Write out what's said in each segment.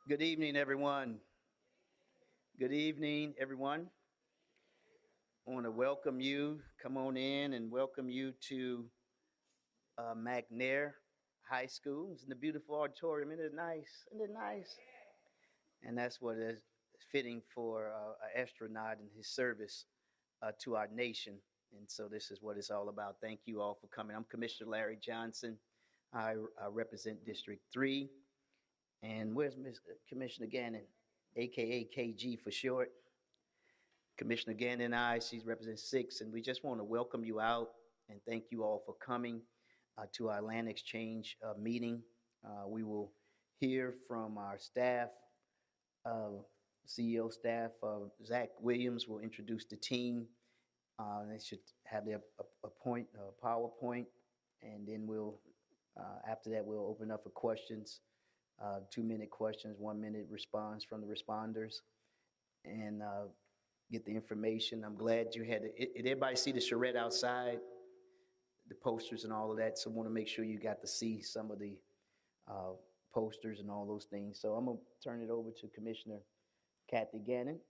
Good evening, everyone. Good evening, everyone. I want to welcome you. Come on in and welcome you to McNair High School. It's in the beautiful auditorium. Isn't it nice? Isn't it nice? And that's what is fitting for an astronaut and his service to our nation. And so this is what it's all about. Thank you all for coming. I'm Commissioner Larry Johnson. I represent District 3. And where's Commissioner Gannon, a.k.a. KG for short? Commissioner Gannon and I, she represents 6, and we just want to welcome you out and thank you all for coming to our land exchange meeting. We will hear from our staff, CEO staff. Zach Williams will introduce the team. They should have their PowerPoint, and then we'll, after that, we'll open up for questions. 2-minute questions, 1-minute response from the responders, and get the information. I'm glad you had it. Did everybody see the charrette outside, the posters and all of that? So I want to make sure you got to see some of the posters and all those things. So I'm going to turn it over to Commissioner Kathy Gannon,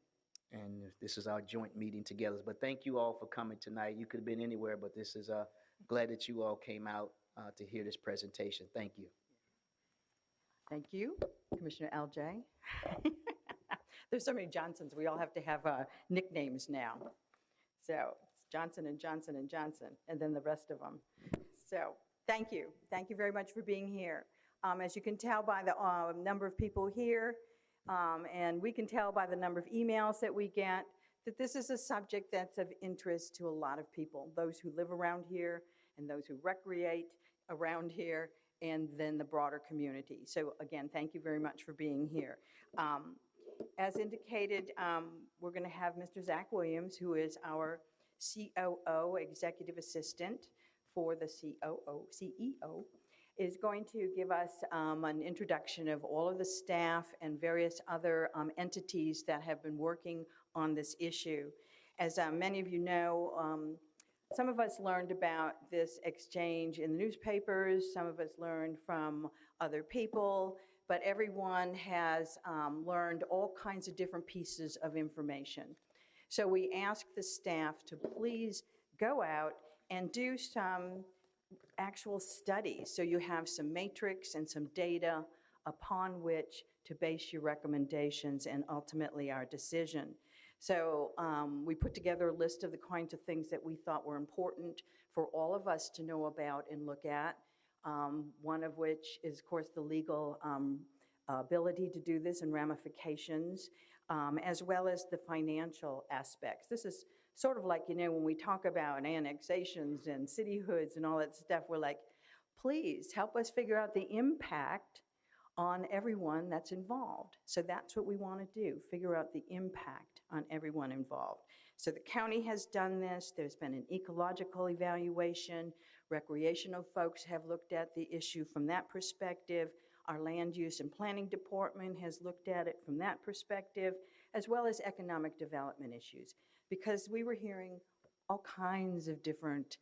and this is our joint meeting together. But thank you all for coming tonight. You could have been anywhere, but this is glad that you all came out to hear this presentation. Thank you. Thank you, Commissioner LJ. There's so many Johnsons, we all have to have nicknames now. So it's Johnson and Johnson and Johnson, and then the rest of them. So thank you. Thank you very much for being here. As you can tell by the number of people here, and we can tell by the number of emails that we get, that this is a subject that's of interest to a lot of people, those who live around here and those who recreate around here, and then the broader community. So again, thank you very much for being here. As indicated, we're going to have Mr. Zach Williams, who is our COO, Executive Assistant for the CEO, is going to give us an introduction of all of the staff and various other entities that have been working on this issue. As many of you know, some of us learned about this exchange in the newspapers, some of us learned from other people, but everyone has learned all kinds of different pieces of information. So we ask the staff to please go out and do some actual studies, so you have some matrix and some data upon which to base your recommendations and ultimately our decision. So we put together a list of the kinds of things that we thought were important for all of us to know about and look at. One of which is, of course, the legal ability to do this and ramifications, as well as the financial aspects. This is sort of like, you know, when we talk about annexations and cityhoods and all that stuff, we're like, please help us figure out the impact on everyone that's involved. So that's what we want to do, figure out the impact on everyone involved. So the county has done this. There's been an ecological evaluation. Recreational folks have looked at the issue from that perspective. Our land use and planning department has looked at it from that perspective, as well as economic development issues, because we were hearing all kinds of different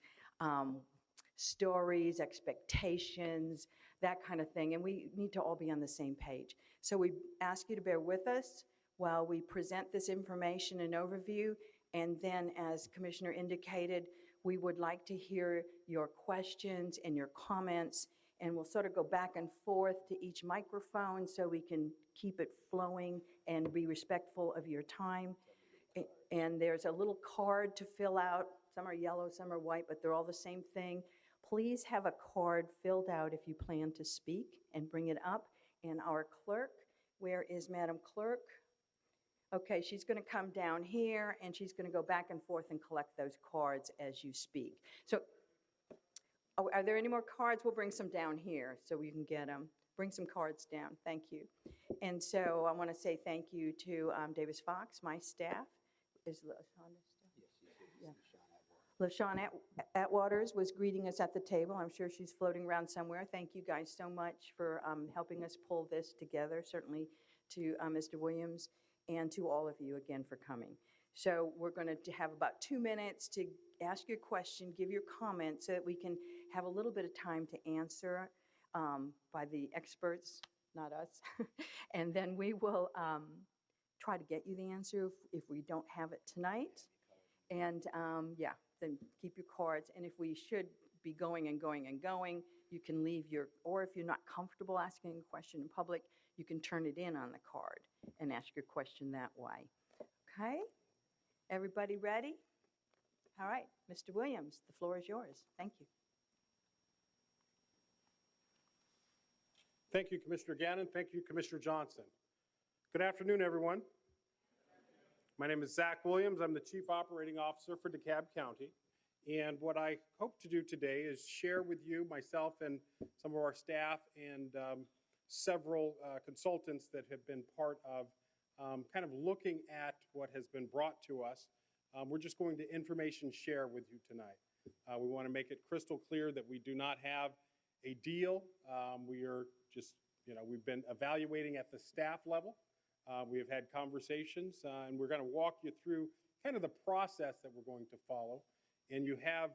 stories, expectations, that kind of thing, and we need to all be on the same page. So we ask you to bear with us while we present this information and overview, and then, as Commissioner indicated, we would like to hear your questions and your comments, and we'll sort of go back and forth to each microphone so we can keep it flowing and be respectful of your time. And there's a little card to fill out. Some are yellow, some are white, but they're all the same thing. Please have a card filled out if you plan to speak and bring it up. And our clerk, where is Madam Clerk? Okay, she's going to come down here and she's going to go back and forth and collect those cards as you speak. So, oh, are there any more cards? We'll bring some down here so you can get them. Bring some cards down. Thank you. And so I want to say thank you to Davis Fox, my staff. Is LaShawn still? Yes, LaShawn Atwaters was greeting us at the table. I'm sure she's floating around somewhere. Thank you guys so much for helping us pull this together, certainly to Mr. Williams and to all of you again for coming. So we're going to have about 2 minutes to ask your question, give your comment so that we can have a little bit of time to answer by the experts not us. And then we will try to get you the answer if we don't have it tonight. And yeah, then keep your cards. And if we should be going and going and going, you can leave your, or if you're not comfortable asking a question in public, you can turn it in on the card and ask your question that way. Okay? Everybody ready? All right, Mr. Williams, the floor is yours. Thank you. Thank you, Commissioner Gannon. Thank you, Commissioner Johnson. Good afternoon, everyone. My name is Zach Williams. I'm the Chief Operating Officer for DeKalb County. And what I hope to do today is share with you, myself and some of our staff and several consultants that have been part of kind of looking at what has been brought to us. We're just going to information share with you tonight. We want to make it crystal clear that we do not have a deal. We are just, we've been evaluating at the staff level. We have had conversations, and we're going to walk you through kind of the process that we're going to follow. And you have,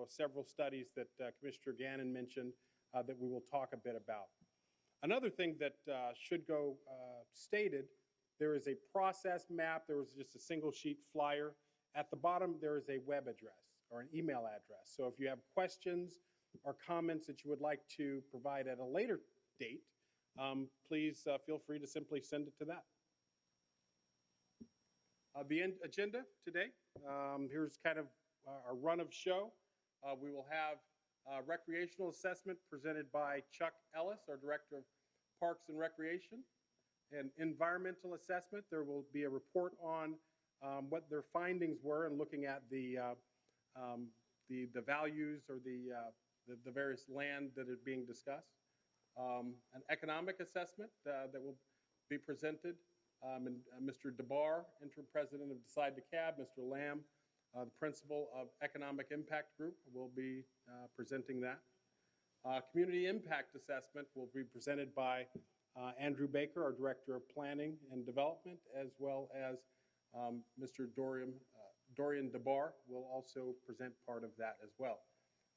several studies that Commissioner Gannon mentioned that we will talk a bit about. Another thing that should go stated, there is a process map. There was just a single sheet flyer. At the bottom, there is a web address or an email address. So if you have questions or comments that you would like to provide at a later date, please feel free to simply send it to that. The agenda today, here's kind of our run of show. We will have recreational assessment presented by Chuck Ellis, our Director of Parks and Recreation. And environmental assessment, there will be a report on what their findings were and looking at the values or the various land that is being discussed. An economic assessment that will be presented. And Mr. DeBar, interim president of Decide DeKalb, Mr. Lamb, the principal of Economic Impact Group, will be presenting that. Community impact assessment will be presented by Andrew Baker, our Director of Planning and Development, as well as Mr. Dorian DeBar will also present part of that as well.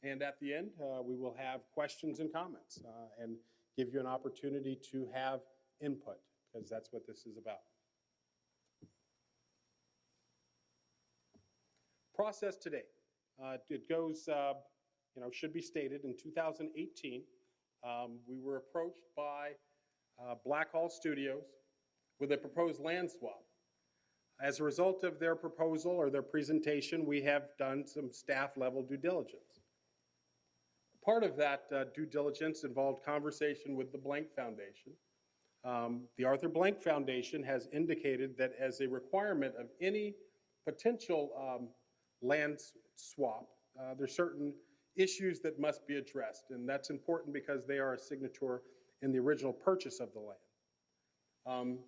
And at the end, we will have questions and comments and give you an opportunity to have input, because that's what this is about. Process today. It goes, should be stated, in 2018, we were approached by Blackhall Studios with a proposed land swap. As a result of their proposal or their presentation, we have done some staff level due diligence. Part of that due diligence involved conversation with the Blank Foundation. The Arthur Blank Foundation has indicated that as a requirement of any potential land swap, there's certain issues that must be addressed, and that's important because they are a signature in the original purchase of the land.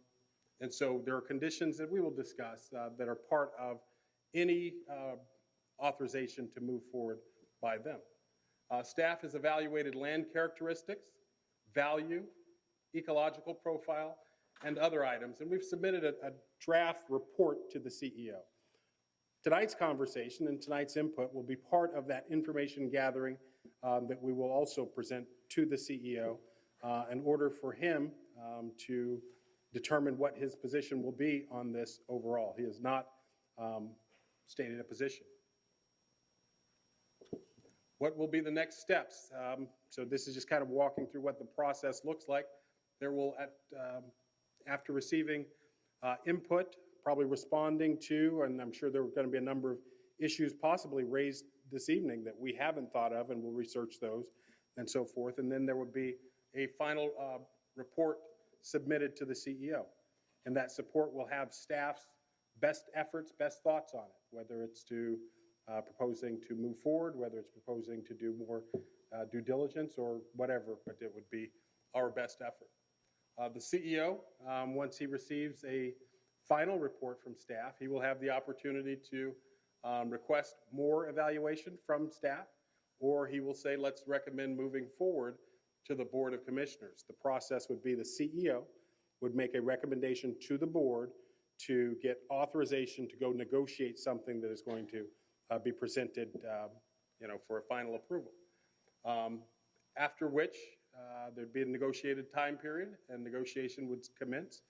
And so there are conditions that we will discuss that are part of any authorization to move forward by them. Staff has evaluated land characteristics, value, ecological profile, and other items, and we've submitted a draft report to the CEO. Tonight's conversation and tonight's input will be part of that information gathering that we will also present to the CEO in order for him to determine what his position will be on this overall. He has not stated a position. What will be the next steps? So this is just kind of walking through what the process looks like. There will, after receiving input, probably responding to, and I'm sure there are going to be a number of issues possibly raised this evening that we haven't thought of, and we'll research those and so forth. And then there would be a final report submitted to the CEO. And that support will have staff's best efforts, best thoughts on it, whether it's to proposing to move forward, whether it's proposing to do more due diligence or whatever, but it would be our best effort. The CEO, once he receives a final report from staff, he will have the opportunity to request more evaluation from staff, or he will say, let's recommend moving forward to the Board of Commissioners. The process would be the CEO would make a recommendation to the board to get authorization to go negotiate something that is going to be presented for a final approval. After which there'd be a negotiated time period and negotiation would commence.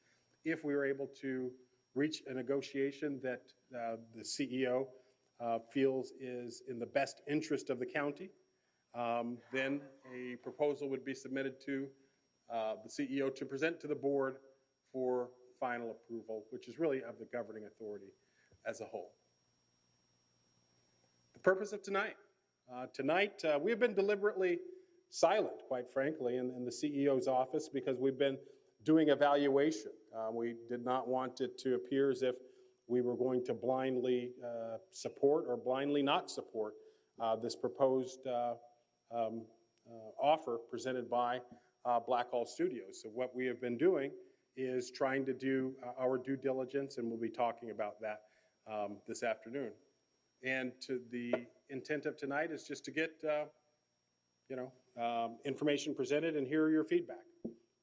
If we were able to reach a negotiation that the CEO feels is in the best interest of the county, then a proposal would be submitted to the CEO to present to the board for final approval, which is really of the governing authority as a whole. The purpose of tonight. Tonight, we have been deliberately silent, quite frankly, in the CEO's office because we've been doing evaluation. We did not want it to appear as if we were going to blindly support or blindly not support this proposed offer presented by Blackhall Studios. So what we have been doing is trying to do our due diligence, and we'll be talking about that this afternoon. And the intent of tonight is just to get, information presented and hear your feedback.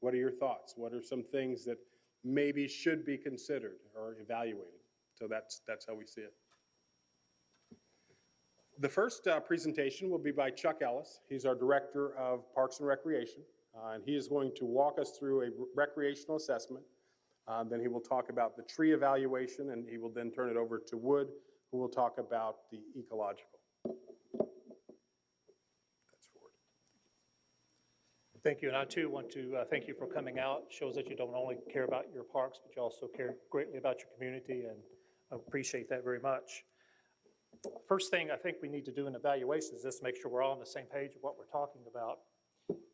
What are your thoughts? What are some things that maybe should be considered or evaluated? So that's how we see it. The first presentation will be by Chuck Ellis. He's our Director of Parks and Recreation, and he is going to walk us through a recreational assessment. Then he will talk about the tree evaluation, and he will then turn it over to Wood, who will talk about the ecological. That's forward. Thank you, and I too want to thank you for coming out. It shows that you don't only care about your parks, but you also care greatly about your community, and I appreciate that very much. First thing I think we need to do in evaluation is just make sure we're all on the same page of what we're talking about.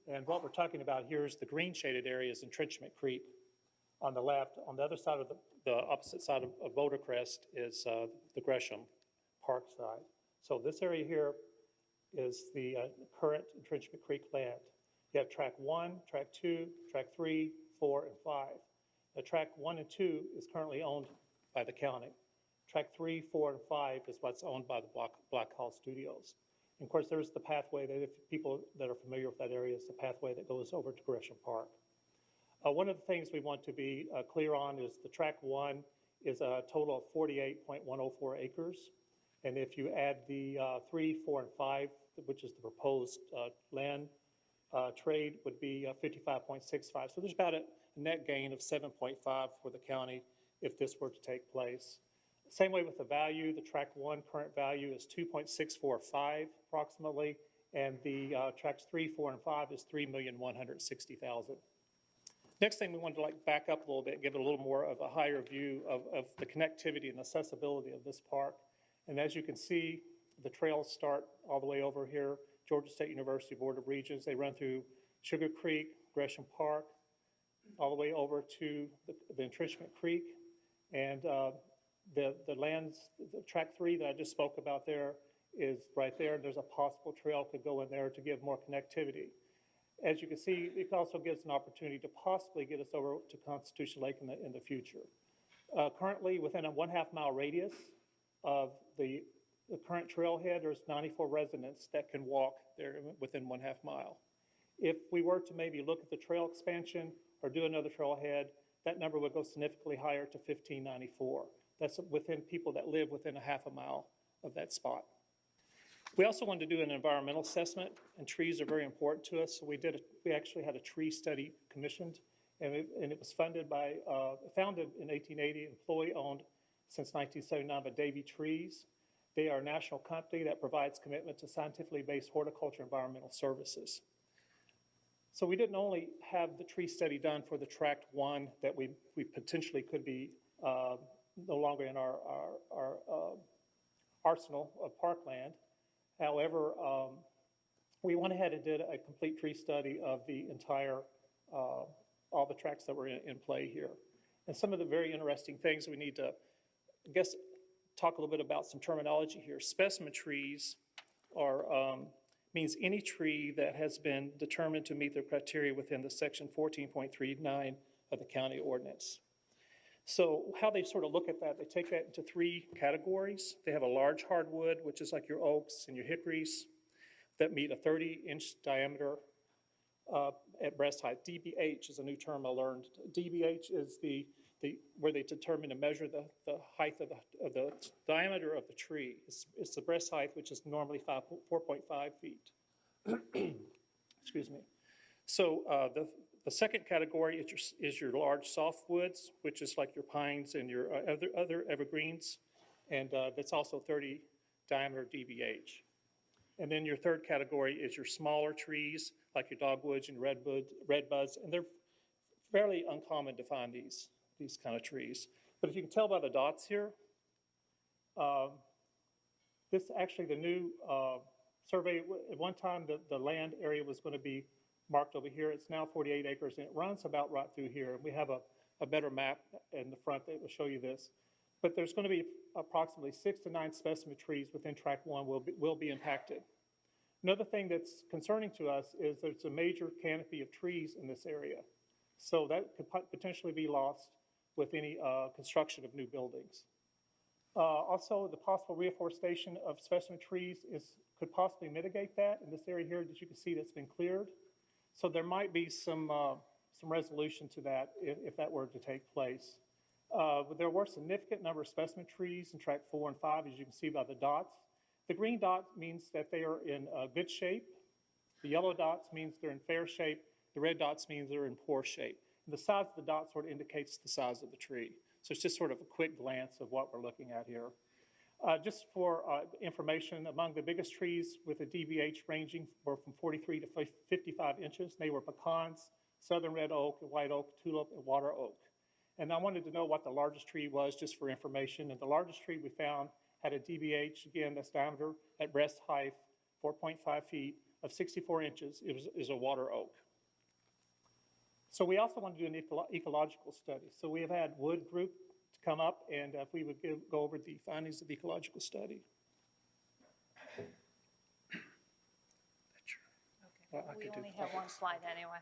And what we're talking about here is the green shaded area is Intrenchment Creek on the left. On the other side of the opposite side of Bouldercrest is the Gresham Park side. So this area here is the current Intrenchment Creek land. You have track 1, track 2, track 3, 4, and 5. Now, track 1 and 2 is currently owned by the county. Track 3, 4, and 5 is what's owned by the Blackhall Studios. And of course, there's the pathway that, if people that are familiar with that area, is the pathway that goes over to Gresham Park. One of the things we want to be clear on is the track 1 is a total of 48.104 acres. And if you add the 3, 4, and 5, which is the proposed land trade, would be 55.65. So there's about a net gain of 7.5 for the county if this were to take place. Same way with the value. The track 1 current value is 2.645 approximately, and the tracks 3, 4, and 5 is $3,160,000. Next thing, we wanted to back up a little bit, give it a little more of a higher view of the connectivity and accessibility of this park. And as you can see, the trails start all the way over here, Georgia State University Board of Regents. They run through Sugar Creek, Gresham Park, all the way over to the Intrenchment Creek. And the lands, the track 3 that I just spoke about there is right there. There's a possible trail could go in there to give more connectivity. As you can see, it also gives an opportunity to possibly get us over to Constitution Lake in the future. Currently, within a 1/2 mile radius of the current trailhead, there's 94 residents that can walk there within 1/2 mile. If we were to maybe look at the trail expansion or do another trailhead, that number would go significantly higher to 1594. That's within people that live within a 1/2 mile of that spot. We also wanted to do an environmental assessment, and trees are very important to us. So we actually had a tree study commissioned, and it was funded by, founded in 1880, employee-owned since 1979 by Davy Trees. They are a national company that provides commitment to scientifically based horticulture environmental services. So we didn't only have the tree study done for the tract 1 that we potentially could be no longer in our arsenal of parkland. However, we went ahead and did a complete tree study of the entire, all the tracts that were in play here. And some of the very interesting things we need to, I guess, talk a little bit about some terminology here. Specimen trees are, means any tree that has been determined to meet the criteria within the section 14.39 of the county ordinance. So how they sort of look at that, they take that into 3 categories. They have a large hardwood, which is like your oaks and your hickories, that meet a 30-inch diameter at breast height. DBH is a new term I learned. DBH is where they determine to measure the height of the diameter of the tree. It's the breast height, which is normally 4.5 feet. Excuse me. So the second category is your large softwoods, which is like your pines and your other evergreens, and that's also 30 diameter DBH. And then your third category is your smaller trees, like your dogwoods and redbuds, and they're fairly uncommon to find these kind of trees. But if you can tell by the dots here, this actually the new survey. At one time, the land area was going to be marked over here. It's now 48 acres, and it runs about right through here. We have a better map in the front that will show you this. But there's going to be approximately 6 to 9 specimen trees within Tract 1 will be impacted. Another thing that's concerning to us is there's a major canopy of trees in this area. So that could potentially be lost with any construction of new buildings. Also, the possible reforestation of specimen trees could possibly mitigate that. In this area here that you can see that's been cleared. So there might be some resolution to that if that were to take place. There were a significant number of specimen trees in Tract 4 and 5, as you can see by the dots. The green dot means that they are in good shape. The yellow dots means they're in fair shape. The red dots means they're in poor shape. And the size of the dot sort of indicates the size of the tree. So it's just sort of a quick glance of what we're looking at here. Just for information, among the biggest trees with a DBH ranging were from 43 to 55 inches. They were pecans, southern red oak, white oak, tulip, and water oak. And I wanted to know what the largest tree was just for information. And the largest tree we found had a DBH, again, that's diameter at breast height, 4.5 feet, of 64 inches. It is a water oak. So we also want to do an ecological study. So we have had Wood Group to come up, and if we would go over the findings of the ecological study. Okay. We only have one slide anyway.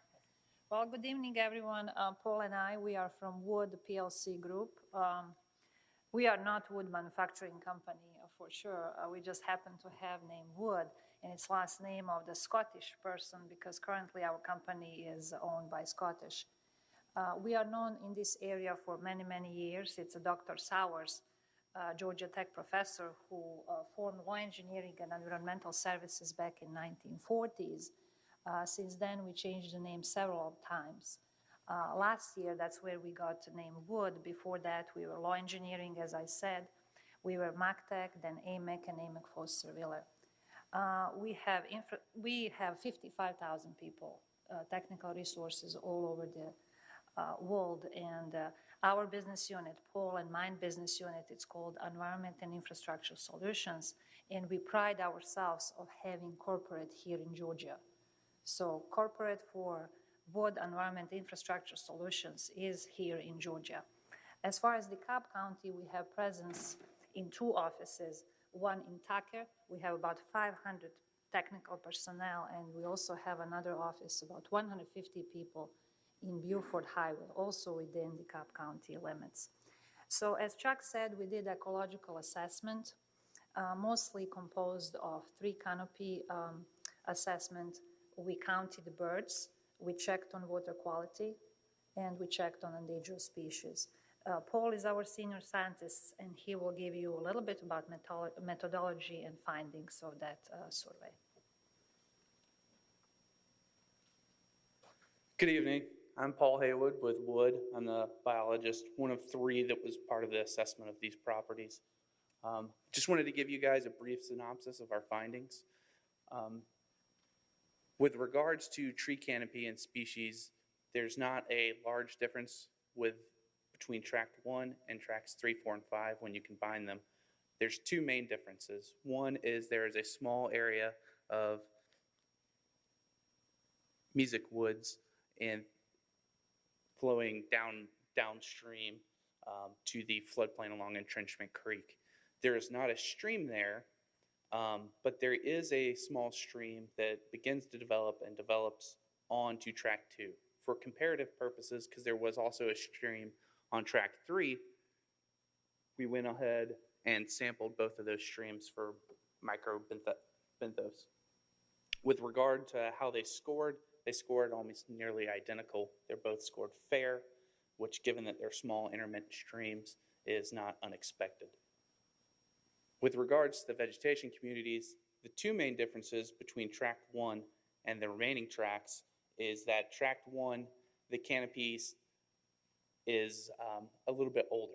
Well, good evening, everyone. Paul and I, we are from Wood PLC Group. We are not wood manufacturing company for sure. We just happen to have name Wood, and it's last name of the Scottish person because currently our company is owned by Scottish. We are known in this area for many, many years. It's a Dr. Sowers, Georgia Tech professor who formed law engineering and environmental services back in 1940s. Since then, we changed the name several times. Last year, that's where we got the name Wood. Before that, we were law engineering, as I said. We were MacTech, then AMEC, and AMEC Foster Wheeler. We have 55,000 people, technical resources all over the world, and our business unit, Paul and mine business unit, it's called Environment and Infrastructure Solutions, and we pride ourselves of having corporate here in Georgia. So corporate for Wood Environment Infrastructure Solutions is here in Georgia. As far as DeKalb County, we have presence in 2 offices, one in Tucker. We have about 500 technical personnel, and we also have another office, about 150 people in Beaufort Highway, also within DeKalb County limits. So as Chuck said, we did ecological assessment, mostly composed of 3 canopy assessment. We counted the birds, we checked on water quality, and we checked on endangered species. Paul is our senior scientist, and he will give you a little bit about methodology and findings of that survey. Good evening. I'm Paul Haywood with Wood. I'm the biologist, one of 3 that was part of the assessment of these properties. Just wanted to give you guys a brief synopsis of our findings. With regards to tree canopy and species, there's not a large difference between Tract 1 and Tracts 3, 4, and 5 when you combine them. There's 2 main differences. One is there is a small area of mesic woods and flowing downstream to the floodplain along Intrenchment Creek. There is not a stream there, but there is a small stream that begins to develop and develops onto Tract 2. For comparative purposes, because there was also a stream on Tract 3, we went ahead and sampled both of those streams for microbenthos. With regard to how they scored almost nearly identical. They're both scored fair, which, given that they're small intermittent streams, is not unexpected. With regards to the vegetation communities, the 2 main differences between Tract 1 and the remaining tracts is that tract 1, the canopies is a little bit older.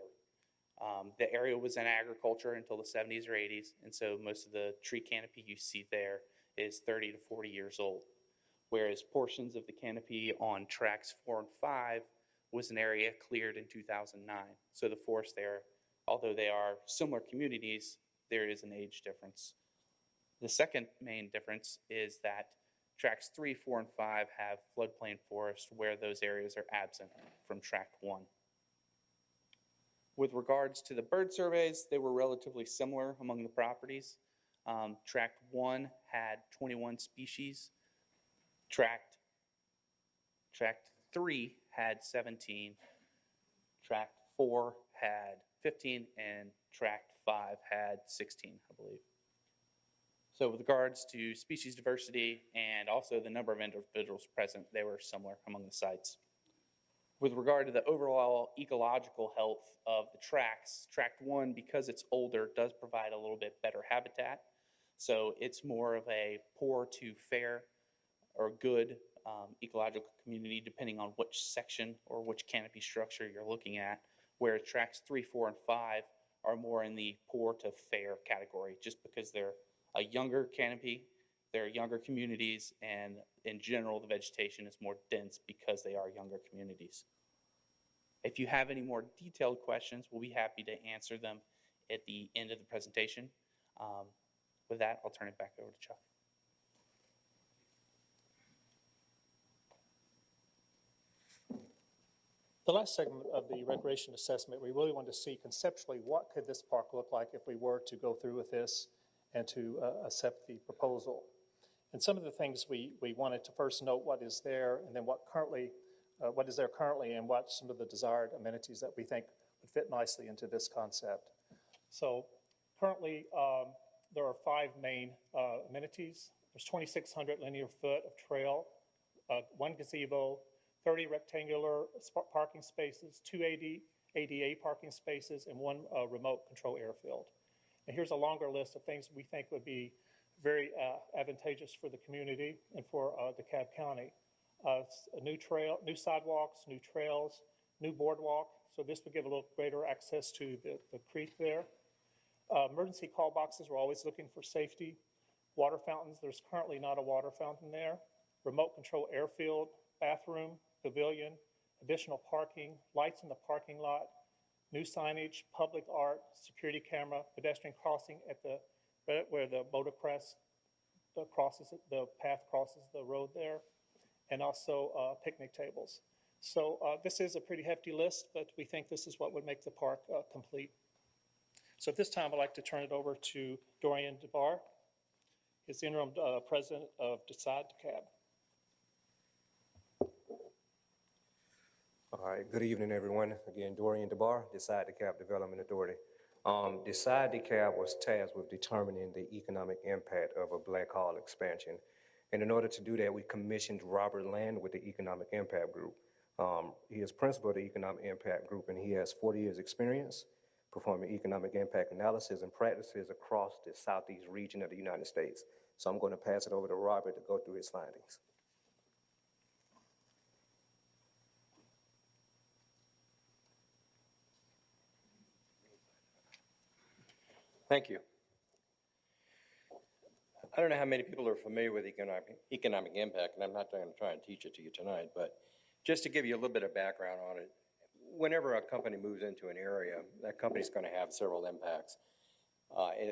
The area was in agriculture until the 70s or 80s, and so most of the tree canopy you see there is 30 to 40 years old, whereas portions of the canopy on tracts 4 and 5 was an area cleared in 2009. So the forest there, although they are similar communities, there is an age difference. The second main difference is that tracts 3, 4, and 5 have floodplain forest where those areas are absent from tract 1. With regards to the bird surveys, they were relatively similar among the properties. Tract 1 had 21 species. Tract 3 had 17. Tract 4 had 15, and Tract 5 had 16, I believe. So with regards to species diversity and also the number of individuals present, they were similar among the sites. With regard to the overall ecological health of the tracts, Tract 1, because it's older, does provide a little bit better habitat. So it's more of a poor to fair or good ecological community, depending on which section or which canopy structure you're looking at, whereas tracts 3, 4, and 5 are more in the poor to fair category, just because they're a younger canopy, they're younger communities, and in general, the vegetation is more dense because they are younger communities. If you have any more detailed questions, we'll be happy to answer them at the end of the presentation. With that, I'll turn it back over to Chuck. The last segment of the recreation assessment, we really wanted to see conceptually what could this park look like if we were to go through with this and to accept the proposal. And some of the things we wanted to first note what is there, and then what is there currently, and what some of the desired amenities that we think would fit nicely into this concept. So currently, there are 5 main amenities. There's 2,600 linear foot of trail, 1 gazebo, 30 rectangular parking spaces, 2 ADA parking spaces, and 1 remote control airfield. And here's a longer list of things we think would be very advantageous for the community and for DeKalb County. A new sidewalks, new trails, new boardwalk. So this would give a little greater access to the creek there. Emergency call boxes, we're always looking for safety. Water fountains, there's currently not a water fountain there. Remote control airfield, bathroom, pavilion, additional parking, lights in the parking lot, new signage, public art, security camera, pedestrian crossing at where the Bouldercrest the path crosses the road there, and also picnic tables. So this is a pretty hefty list, but we think this is what would make the park complete. So at this time, I'd like to turn it over to Dorian DeBar, his interim president of DCTV. All right, good evening, everyone. Again, Dorian DeBar, DCTV Development Authority. DCTV was tasked with determining the economic impact of a Blackhall expansion. And in order to do that, we commissioned Robert Land with the Economic Impact Group. He is principal of the Economic Impact Group, and he has 40 years experience performing economic impact analysis and practices across the Southeast region of the United States. So I'm going to pass it over to Robert to go through his findings. Thank you. I don't know how many people are familiar with economic impact, and I'm not going to try and teach it to you tonight, but just to give you a little bit of background on it, whenever a company moves into an area, that company's going to have several impacts.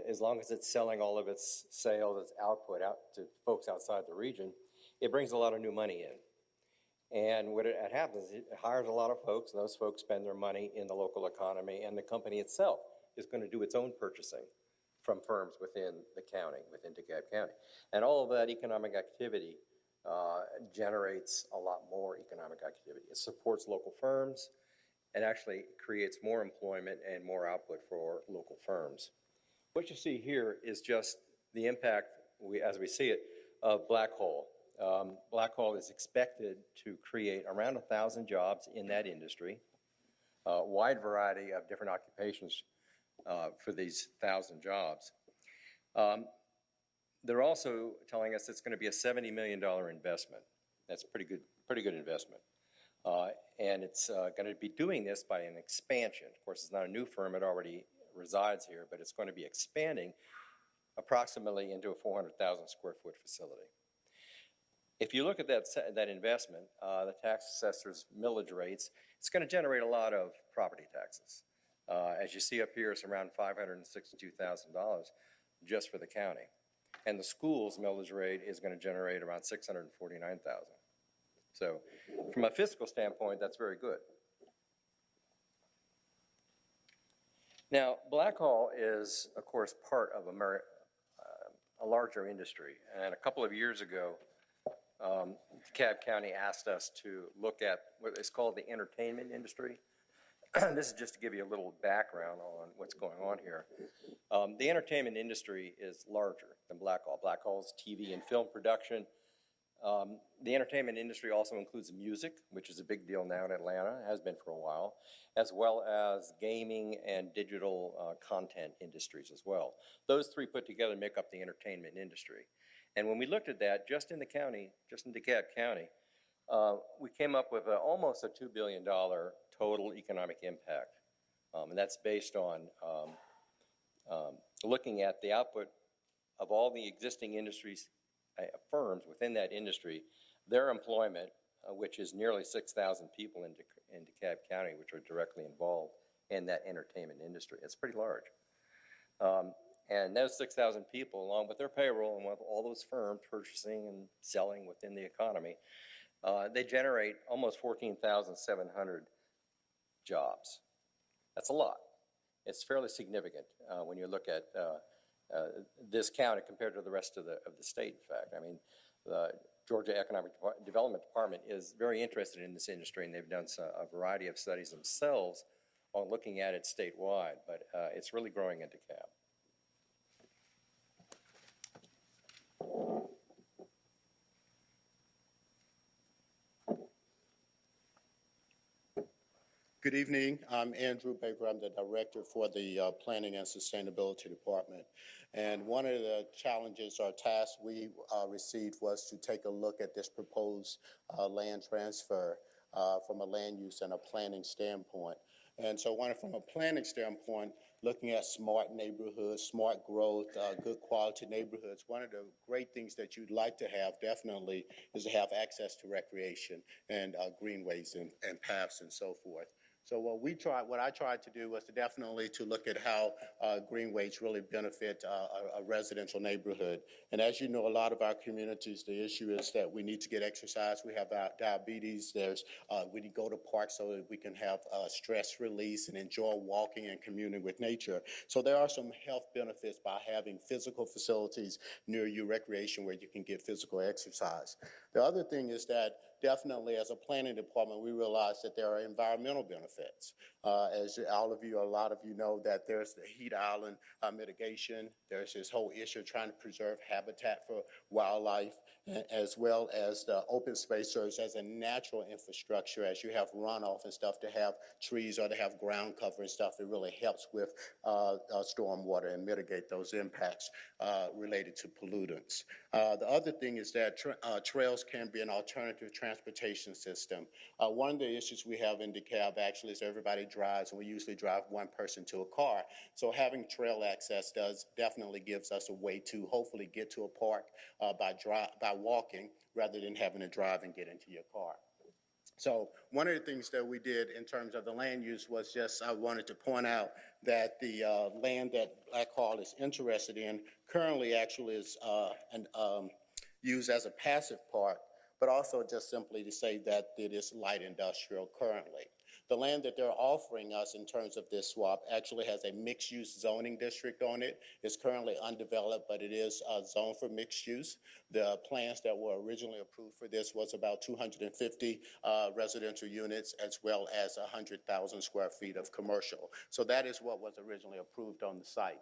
As long as it's selling all of its sales, its output out to folks outside the region, it brings a lot of new money in. And what it happens, it hires a lot of folks, and those folks spend their money in the local economy, and the company itself is going to do its own purchasing from firms within the county, within DeKalb County. And all of that economic activity generates a lot more economic activity. It supports local firms and actually creates more employment and more output for local firms. What you see here is just the impact, as we see it, of Blackhall. Blackhall is expected to create around 1,000 jobs in that industry, a wide variety of different occupations for these 1,000 jobs. They're also telling us it's going to be a $70 million investment. That's pretty good investment. And it's going to be doing this by an expansion. Of course, it's not a new firm. It already resides here, but it's going to be expanding approximately into a 400,000 square foot facility. If you look at that investment, the tax assessor's millage rates, it's going to generate a lot of property taxes. As you see up here, it's around $562,000 just for the county. And the school's millage rate is going to generate around $649,000. So from a fiscal standpoint, that's very good. Now, Blackhall is, of course, part of a larger industry. And a couple of years ago, DeKalb County asked us to look at what is called the entertainment industry. This is just to give you a little background on what's going on here. The entertainment industry is larger than Blackhall. Blackhall's TV and film production. The entertainment industry also includes music, which is a big deal now in Atlanta, has been for a while, as well as gaming and digital content industries as well. Those three put together make up the entertainment industry. And when we looked at that, just in the county, just in DeKalb County, we came up with almost a $2 billion total economic impact. And that's based on looking at the output of all the existing industries, firms within that industry, their employment, which is nearly 6,000 people in DeKalb County, which are directly involved in that entertainment industry. It's pretty large. And those 6,000 people, along with their payroll and with all those firms purchasing and selling within the economy, they generate almost 14,700 jobs. That's a lot. It's fairly significant when you look at this county compared to the rest of the state, in fact. I mean, the Georgia Economic Development Department is very interested in this industry, and they've done a variety of studies themselves on looking at it statewide, but it's really growing in DeKalb. Good evening. I'm Andrew Baker. I'm the director for the Planning and Sustainability Department. And one of the challenges or tasks we received was to take a look at this proposed land transfer from a land use and a planning standpoint. And so from a planning standpoint, looking at smart neighborhoods, smart growth, good quality neighborhoods, one of the great things that you'd like to have definitely is to have access to recreation and greenways and paths and so forth. So what I tried to do was definitely to look at how greenways really benefit a residential neighborhood. And as you know, a lot of our communities, the issue is that we need to get exercise. We have diabetes. We need to go to parks so that we can have stress release and enjoy walking and communing with nature. So there are some health benefits by having physical facilities near you, recreation, where you can get physical exercise. The other thing is that definitely as a planning department, we realize that there are environmental benefits. As a lot of you know, that there's the heat island mitigation. There's this whole issue of trying to preserve habitat for wildlife, as well as the open space serves as a natural infrastructure. As you have runoff and stuff, to have trees or to have ground cover and stuff, it really helps with stormwater and mitigate those impacts related to pollutants. The other thing is that trails can be an alternative transportation system. One of the issues we have in DeKalb actually is everybody drives, and we usually drive one person to a car. So having trail access definitely gives us a way to hopefully get to a park by walking rather than having to drive and get into your car. So one of the things that we did in terms of the land use was I wanted to point out that the land that Blackhall is interested in currently actually is used as a passive park, but also just simply to say that it is light industrial currently. The land that they're offering us in terms of this swap actually has a mixed-use zoning district on it. It's currently undeveloped, but it is zoned for mixed use. The plans that were originally approved for this was about 250 residential units, as well as 100,000 square feet of commercial. So that is what was originally approved on the site.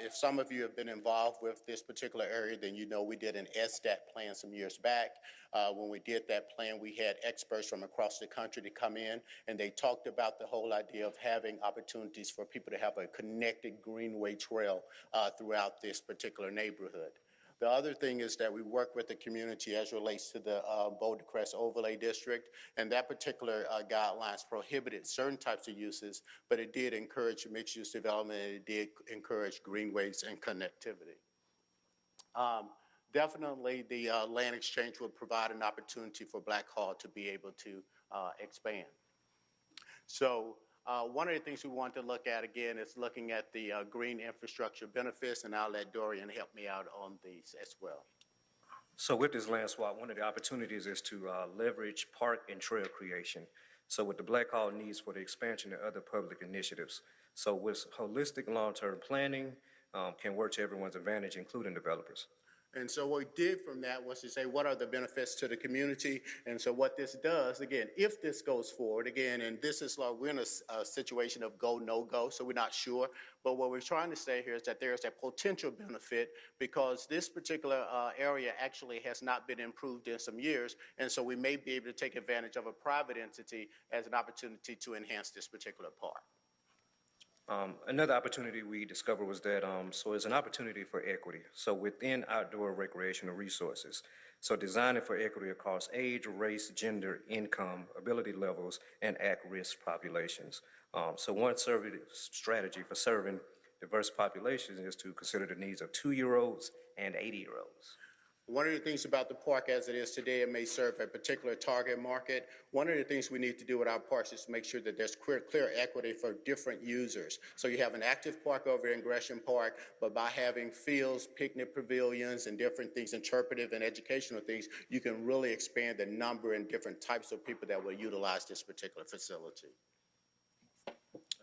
If some of you have been involved with this particular area, then you know we did an SDAT plan some years back. When we did that plan, we had experts from across the country to come in, and they talked about the whole idea of having opportunities for people to have a connected greenway trail throughout this particular neighborhood. The other thing is that we work with the community as relates to the Bouldercrest Overlay District, and that particular guidelines prohibited certain types of uses, but it did encourage mixed-use development, and it did encourage greenways and connectivity. Definitely, the land exchange will provide an opportunity for Blackhall to be able to expand. So one of the things we want to look at, again, is looking at the green infrastructure benefits, and I'll let Dorian help me out on these as well. So with this land swap, one of the opportunities is to leverage park and trail creation. So with the Blackhall needs for the expansion of other public initiatives. So with holistic long-term planning can work to everyone's advantage, including developers. And so what we did from that was to say, what are the benefits to the community? And so what this does, again, if this goes forward, again, and this is like, we're in a situation of go, no go, so we're not sure. But what we're trying to say here is that there's a potential benefit because this particular area actually has not been improved in some years. And so we may be able to take advantage of a private entity as an opportunity to enhance this particular park. Another opportunity we discovered was that, so it's an opportunity for equity. So within outdoor recreational resources. So designing for equity across age, race, gender, income, ability levels, and at-risk populations. So one strategy for serving diverse populations is to consider the needs of 2-year-olds and 80-year-olds. One of the things about the park as it is today, it may serve a particular target market. One of the things we need to do with our parks is to make sure that there's clear equity for different users. So you have an active park over in Gresham Park, but by having fields, picnic pavilions, and different things, interpretive and educational things, you can really expand the number and different types of people that will utilize this particular facility.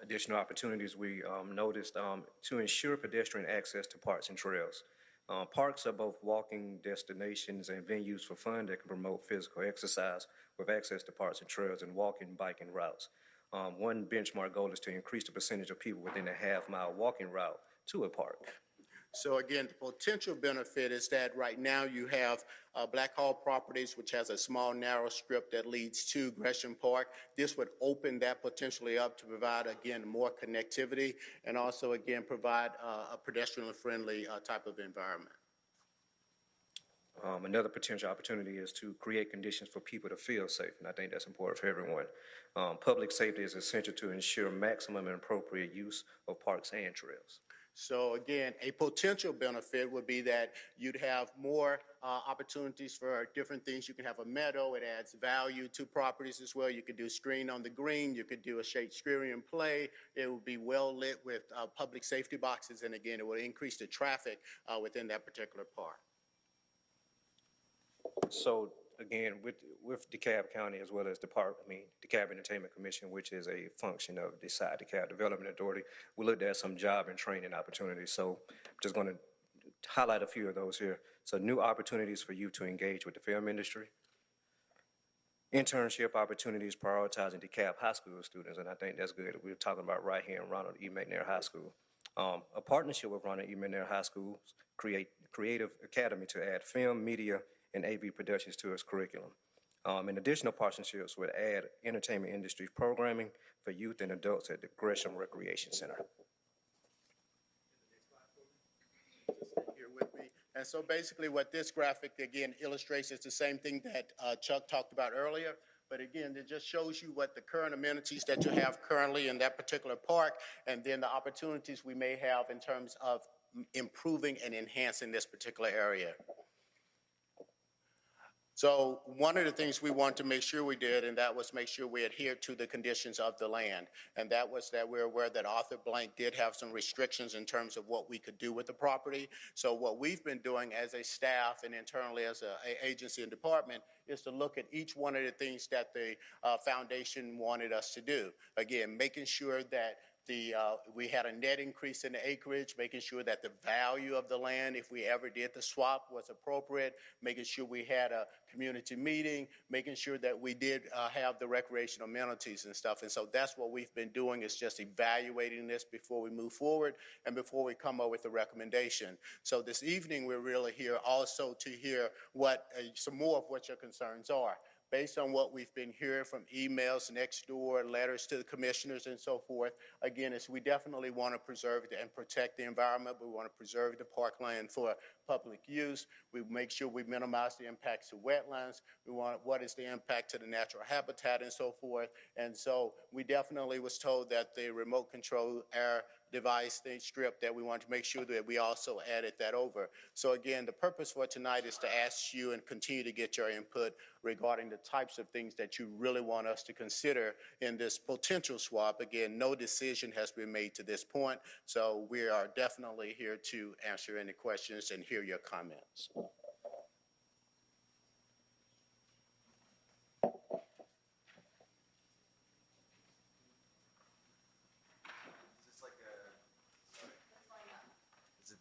Additional opportunities we noticed to ensure pedestrian access to parks and trails. Parks are both walking destinations and venues for fun that can promote physical exercise with access to parks and trails and walking, biking routes. One benchmark goal is to increase the percentage of people within a half-mile walking route to a park. So again, the potential benefit is that right now you have Blackhall Properties, which has a small narrow strip that leads to Gresham Park. This would open that potentially up to provide, again, more connectivity and also, again, provide a pedestrian-friendly type of environment. Another potential opportunity is to create conditions for people to feel safe, and I think that's important for everyone. Public safety is essential to ensure maximum and appropriate use of parks and trails. So again, a potential benefit would be that you'd have more opportunities for different things. You can have a meadow. It adds value to properties as well. You could do screen on the green. You could do a shade screening play. It would be well lit with public safety boxes. And again, it would increase the traffic within that particular park. So again, with DeKalb County as well as DeKalb Entertainment Commission, which is a function of the DeKalb Development Authority, we looked at some job and training opportunities. So I'm just going to highlight a few of those here. So new opportunities for youth to engage with the film industry. Internship opportunities prioritizing DeKalb High School students, and I think that's good. We're talking about right here in Ronald E. McNair High School. A partnership with Ronald E. McNair High School Creative Academy to add film, media, and AV productions to its curriculum. And additional partnerships would add entertainment industry programming for youth and adults at the Gresham Recreation Center. Here with me. And so basically what this graphic, again, illustrates is the same thing that Chuck talked about earlier. But again, it just shows you what the current amenities that you have currently in that particular park, and then the opportunities we may have in terms of improving and enhancing this particular area. So one of the things we wanted to make sure we did, and that was make sure we adhered to the conditions of the land. And that was that we're aware that Arthur Blank did have some restrictions in terms of what we could do with the property. So what we've been doing as a staff and internally as an agency and department is to look at each one of the things that the foundation wanted us to do. Again, making sure that we had a net increase in the acreage, making sure that the value of the land, if we ever did the swap, was appropriate, making sure we had a community meeting, making sure that we did have the recreational amenities and stuff. And so that's what we've been doing, is just evaluating this before we move forward and before we come up with a recommendation. So this evening, we're really here also to hear what some more of what your concerns are. Based on what we've been hearing from emails next door, letters to the commissioners and so forth, again, is we definitely want to preserve and protect the environment. We want to preserve the parkland for public use. We make sure we minimize the impacts to wetlands. We want what is the impact to the natural habitat and so forth. And so we definitely was told that the remote control air device thing strip that we want to make sure that we also added that over. So again, the purpose for tonight is to ask you and continue to get your input regarding the types of things that you really want us to consider in this potential swap. Again, no decision has been made to this point, so we are definitely here to answer any questions and hear your comments.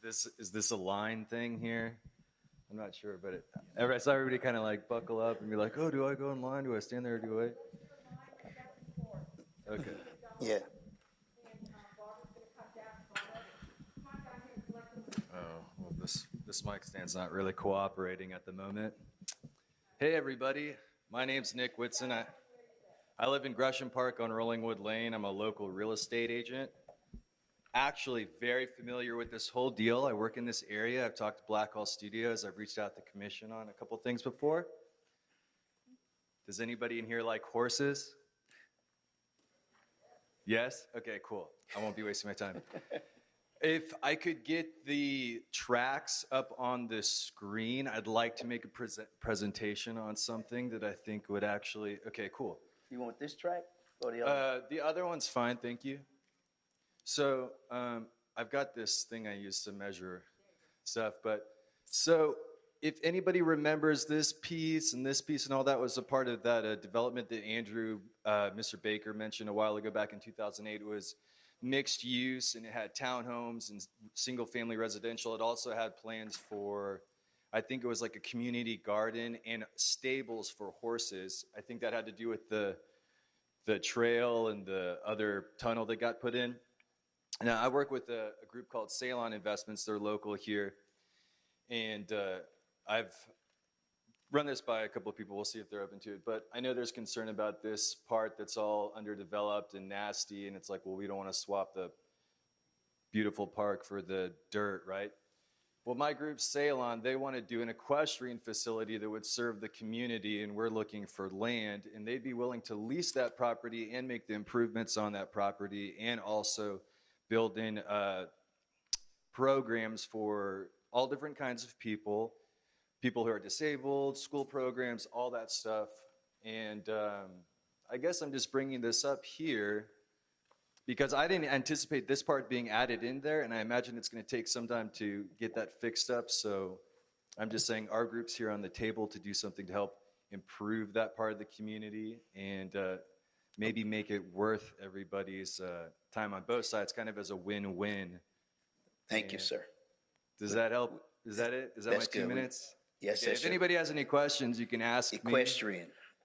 Is this a line thing here? I'm not sure, but I saw everybody kind of like buckle up and be like, oh, do I go in line? Do I stand there or do I wait? Okay. Yeah. Oh, well, this mic stand's not really cooperating at the moment. Hey, everybody. My name's Nick Whitson. I live in Gresham Park on Rollingwood Lane. I'm a local real estate agent. Actually very familiar with this whole deal. I work in this area. I've talked to Blackhall Studios. I've reached out to the commission on a couple things before. Does anybody in here like horses? Yes? Okay, cool. I won't be wasting my time. If I could get the tracks up on the screen, I'd like to make a presentation on something that I think would actually, okay, cool. You want this track or the other? The other one's fine, thank you. So I've got this thing I use to measure stuff, but so if anybody remembers this piece and all that was a part of that development that Andrew, Mr. Baker mentioned a while ago back in 2008. It was mixed use and it had townhomes and single family residential. It also had plans for, I think it was like a community garden and stables for horses. I think that had to do with the trail and the other tunnel that got put in. Now, I work with a group called Ceylon Investments. They're local here. And I've run this by a couple of people. We'll see if they're open to it. But I know there's concern about this part that's all underdeveloped and nasty. And it's like, well, we don't want to swap the beautiful park for the dirt, right? Well, my group, Ceylon, they want to do an equestrian facility that would serve the community. And we're looking for land. And they'd be willing to lease that property and make the improvements on that property and also build in programs for all different kinds of people who are disabled, school programs, all that stuff. And I guess I'm just bringing this up here because I didn't anticipate this part being added in there, and I imagine it's going to take some time to get that fixed up. So I'm just saying our group's here on the table to do something to help improve that part of the community and maybe make it worth everybody's time on both sides, kind of as a win-win. Thank you, sir. Does that help? Is that it? Is that That's my 2 good. minutes? Yes, Okay, if anybody has any questions, you can ask me.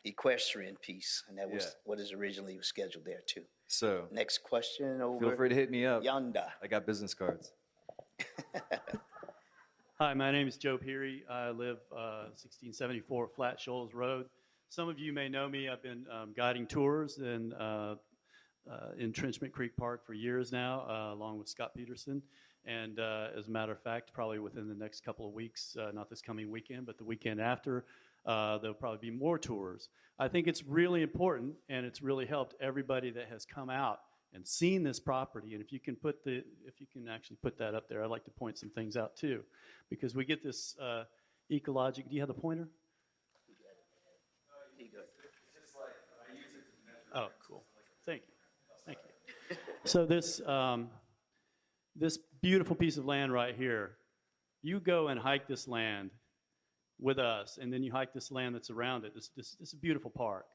Equestrian piece, and that was Yeah. what is originally scheduled there too. So Next question over. feel free to hit me up. Yonder. I got business cards. Hi, my name is Joe Peary. I live 1674 Flat Shoals Road. Some of you may know me. I've been guiding tours in Intrenchment Creek Park for years now, along with Scott Peterson. And as a matter of fact, probably within the next couple of weeks, not this coming weekend, but the weekend after, there'll probably be more tours. I think it's really important, and it's really helped everybody that has come out and seen this property. And if you can actually put that up there, I'd like to point some things out too, because we get this ecological. Do you have the pointer? Oh, cool. Thank you. Thank you. So this this beautiful piece of land right here, you go and hike this land with us, and then you hike this land that's around it. This is a beautiful park,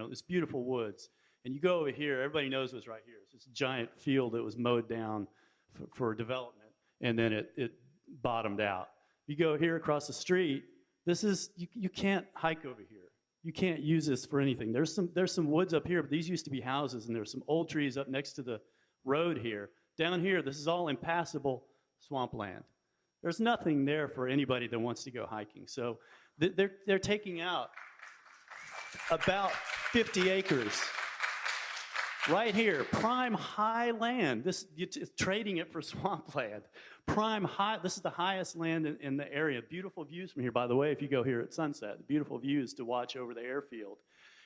this beautiful woods. And you go over here, everybody knows what's right here. It's this giant field that was mowed down for development, and then it bottomed out. You go here across the street, you can't hike over here. You can't use this for anything. There's some woods up here, but these used to be houses, and there's some old trees up next to the road here. Down here, this is all impassable swampland. There's nothing there for anybody that wants to go hiking. So they're taking out about 50 acres. Right here, prime high land. It's trading it for swampland. Prime high, this is the highest land in the area. Beautiful views from here, by the way, if you go here at sunset. Beautiful views to watch over the airfield.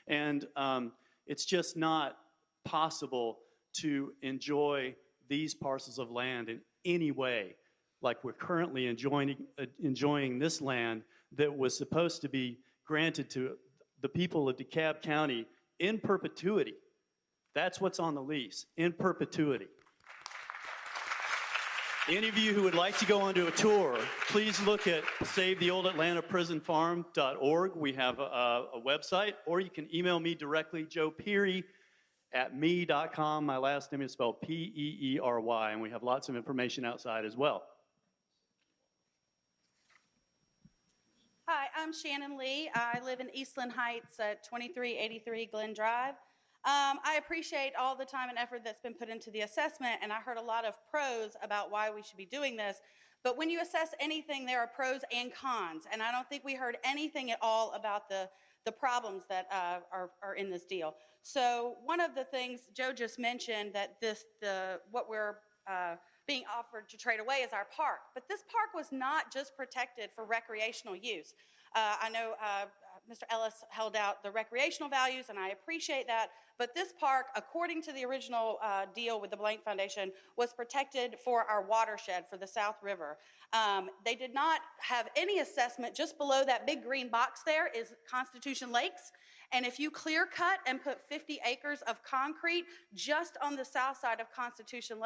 And it's just not possible to enjoy these parcels of land in any way like we're currently enjoying this land that was supposed to be granted to the people of DeKalb County in perpetuity. That's what's on the lease, in perpetuity. Any of you who would like to go onto a tour, please look at SaveTheOldAtlantaPrisonFarm.org. We have a website, or you can email me directly, joepeary@me.com. My last name is spelled Peery, and we have lots of information outside as well. Hi, I'm Shannon Lee. I live in Eastland Heights at 2383 Glen Drive. I appreciate all the time and effort that's been put into the assessment, and I heard a lot of pros about why we should be doing this. But when you assess anything, there are pros and cons, and I don't think we heard anything at all about the problems that are in this deal. So one of the things Joe just mentioned, that what we're being offered to trade away is our park. But this park was not just protected for recreational use. I know Mr. Ellis held out the recreational values, and I appreciate that, but this park, according to the original deal with the Blank Foundation, was protected for our watershed for the South River. They did not have any assessment. Just below that big green box there is Constitution Lakes, and if you clear cut and put 50 acres of concrete just on the south side of Constitution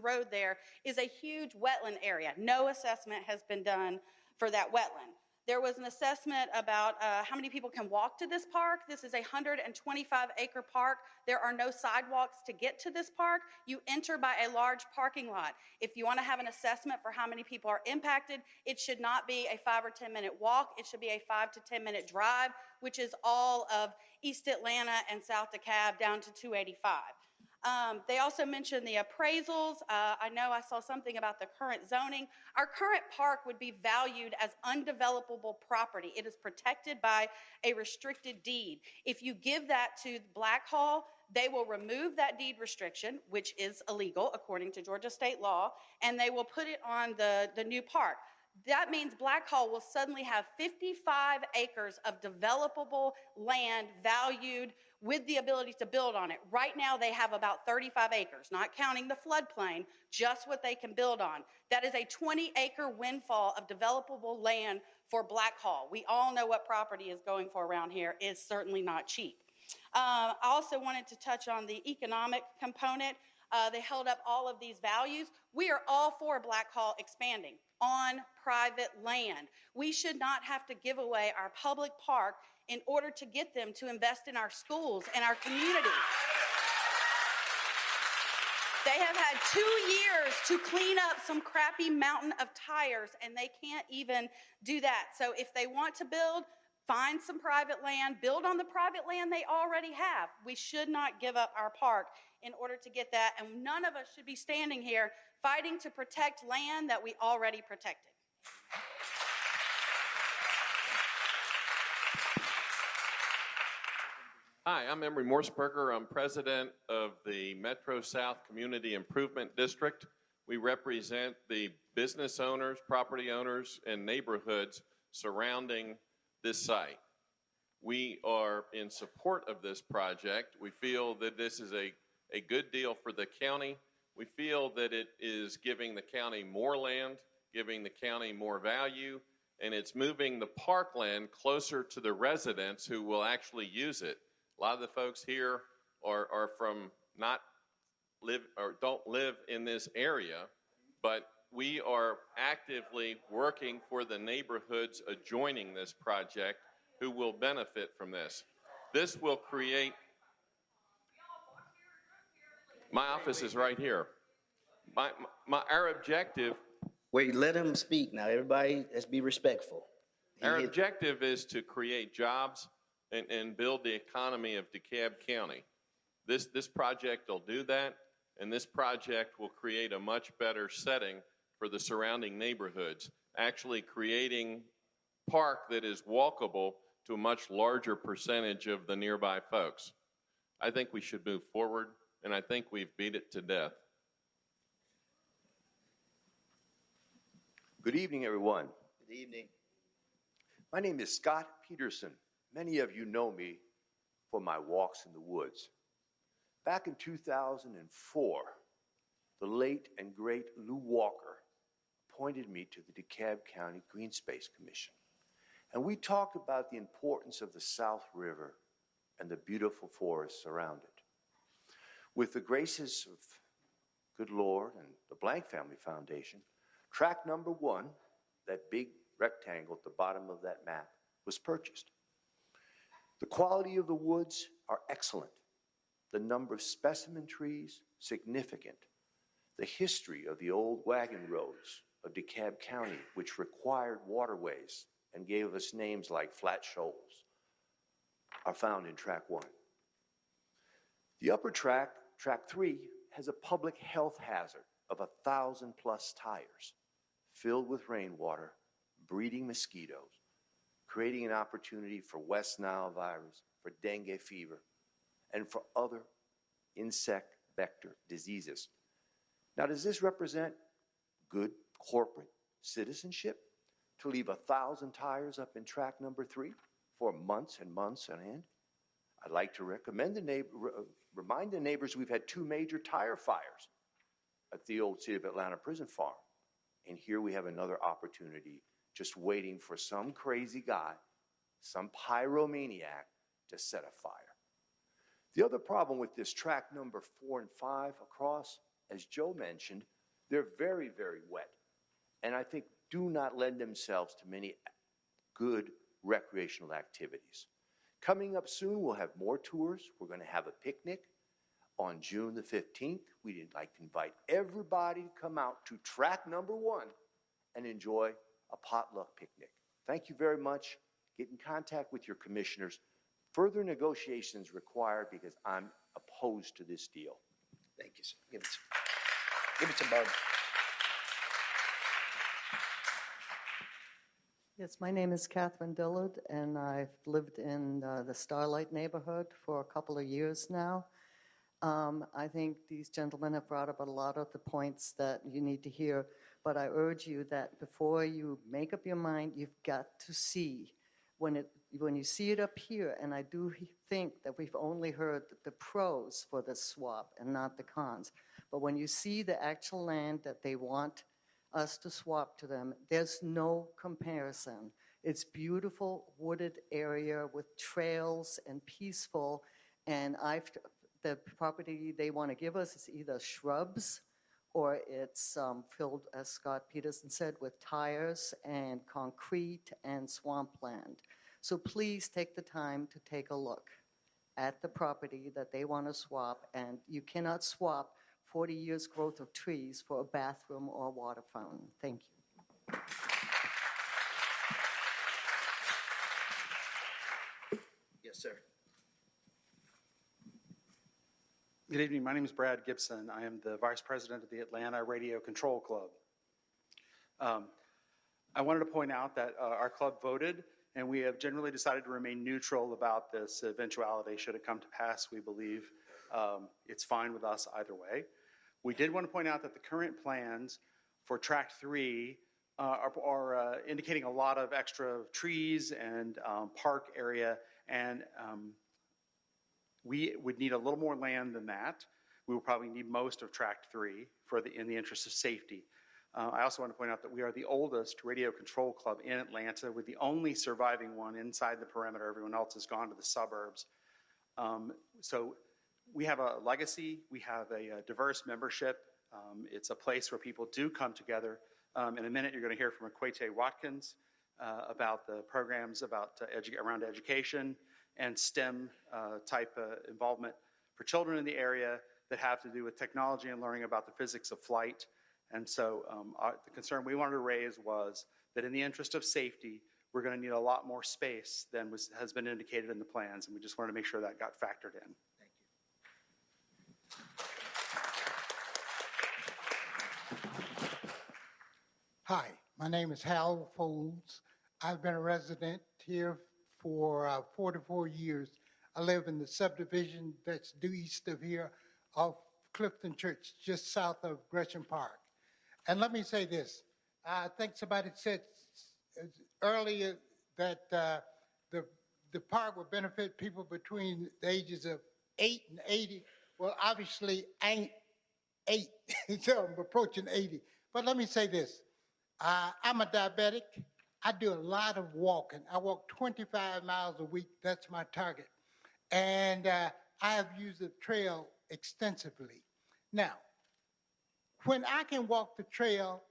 Road, there is a huge wetland area. No assessment has been done for that wetland. There was an assessment about how many people can walk to this park. This is a 125-acre park. There are no sidewalks to get to this park. You enter by a large parking lot. If you want to have an assessment for how many people are impacted, it should not be a 5 or 10-minute walk. It should be a 5 to 10-minute drive, which is all of East Atlanta and South DeKalb down to 285. They also mentioned the appraisals. I know I saw something about the current zoning. Our current park would be valued as undevelopable property. It is protected by a restricted deed. If you give that to Blackhall, they will remove that deed restriction, which is illegal according to Georgia state law, and they will put it on the new park. That means Blackhall will suddenly have 55 acres of developable land valued with the ability to build on it. Right now, they have about 35 acres, not counting the floodplain, just what they can build on. That is a 20-acre windfall of developable land for Blackhall. We all know what property is going for around here. It's certainly not cheap. I also wanted to touch on the economic component. They held up all of these values. We are all for Blackhall expanding on private land. We should not have to give away our public park in order to get them to invest in our schools and our community. They have had 2 years to clean up some crappy mountain of tires, and they can't even do that. So if they want to build, find some private land, build on the private land they already have. We should not give up our park in order to get that, and none of us should be standing here fighting to protect land that we already protected. Hi, I'm Emery Morseberger. I'm president of the Metro South Community Improvement District. We represent the business owners, property owners, and neighborhoods surrounding this site. We are in support of this project. We feel that this is a good deal for the county. We feel that it is giving the county more land, giving the county more value, and it's moving the parkland closer to the residents who will actually use it. A lot of the folks here are from don't live in this area, but we are actively working for the neighborhoods adjoining this project who will benefit from this. This will create, my office is right here. Our objective. Wait, let him speak now. Everybody, let's be respectful. Our objective is to create jobs and build the economy of DeKalb County. This project will do that, and this project will create a much better setting for the surrounding neighborhoods, actually creating park that is walkable to a much larger percentage of the nearby folks. I think we should move forward, and I think we've beat it to death. Good evening, everyone. Good evening. My name is Scott Peterson. Many of you know me for my walks in the woods. Back in 2004, the late and great Lou Walker appointed me to the DeKalb County Green Space Commission. And we talked about the importance of the South River and the beautiful forests around it. With the graces of good Lord and the Blank Family Foundation, track number 1, that big rectangle at the bottom of that map, was purchased. The quality of the woods are excellent. The number of specimen trees, significant. The history of the old wagon roads of DeKalb County, which required waterways and gave us names like Flat Shoals, are found in track 1. The upper track, track 3, has a public health hazard of 1,000+ tires filled with rainwater, breeding mosquitoes, creating an opportunity for West Nile virus, for dengue fever, and for other insect vector diseases. Now, does this represent good corporate citizenship to leave 1,000 tires up in track number 3 for months and months on end? I'd like to remind the neighbors we've had 2 major tire fires at the old City of Atlanta prison farm. And here we have another opportunity just waiting for some crazy guy, some pyromaniac, to set a fire. The other problem with this track number 4 and 5 across, as Joe mentioned, they're very, very wet. And I think do not lend themselves to many good recreational activities. Coming up soon, we'll have more tours. We're going to have a picnic on June the 15th. We'd like to invite everybody to come out to track number 1 and enjoy a potluck picnic. Thank you very much. Get in contact with your commissioners. Further negotiations required because I'm opposed to this deal. Thank you, sir. Give it to Bud. Yes, my name is Catherine Dillard, and I've lived in the Starlight neighborhood for a couple of years now. I think these gentlemen have brought up a lot of the points that you need to hear, but I urge you that before you make up your mind, you've got to see when you see it up here, and I do think that we've only heard the pros for the swap and not the cons, but when you see the actual land that they want us to swap to them, there's no comparison. It's beautiful wooded area with trails and peaceful, and the property they want to give us is either shrubs or it's filled, as Scott Peterson said, with tires and concrete and swampland. So please take the time to take a look at the property that they want to swap, and you cannot swap 40 years growth of trees for a bathroom or a water fountain. Thank you. Yes, sir. Good evening. My name is Brad Gibson. I am the Vice President of the Atlanta Radio Control Club. I wanted to point out that our club voted, and we have generally decided to remain neutral about this eventuality. Should it come to pass, we believe it's fine with us either way. We did want to point out that the current plans for Track 3 are indicating a lot of extra trees and park area, and we would need a little more land than that. We will probably need most of Track 3 in the interest of safety. I also want to point out that we are the oldest radio control club in Atlanta. We're the only surviving one inside the perimeter. Everyone else has gone to the suburbs. So we have a legacy. We have a diverse membership. It's a place where people do come together. In a minute, you're going to hear from Equate Watkins about the programs around education and STEM type involvement for children in the area that have to do with technology and learning about the physics of flight. And so the concern we wanted to raise was that in the interest of safety, we're going to need a lot more space than has been indicated in the plans, and we just wanted to make sure that got factored in. Hi, my name is Hal Folds. I've been a resident here for 44 years. I live in the subdivision that's due east of here off Clifton Church, just south of Gresham Park. And let me say this. I think somebody said earlier that the park will benefit people between the ages of 8 and 80. Well, obviously, I ain't 8, so I'm approaching 80. But let me say this. I'm a diabetic. I do a lot of walking. I walk 25 miles a week. That's my target. And I have used the trail extensively. Now, when I can walk the trail,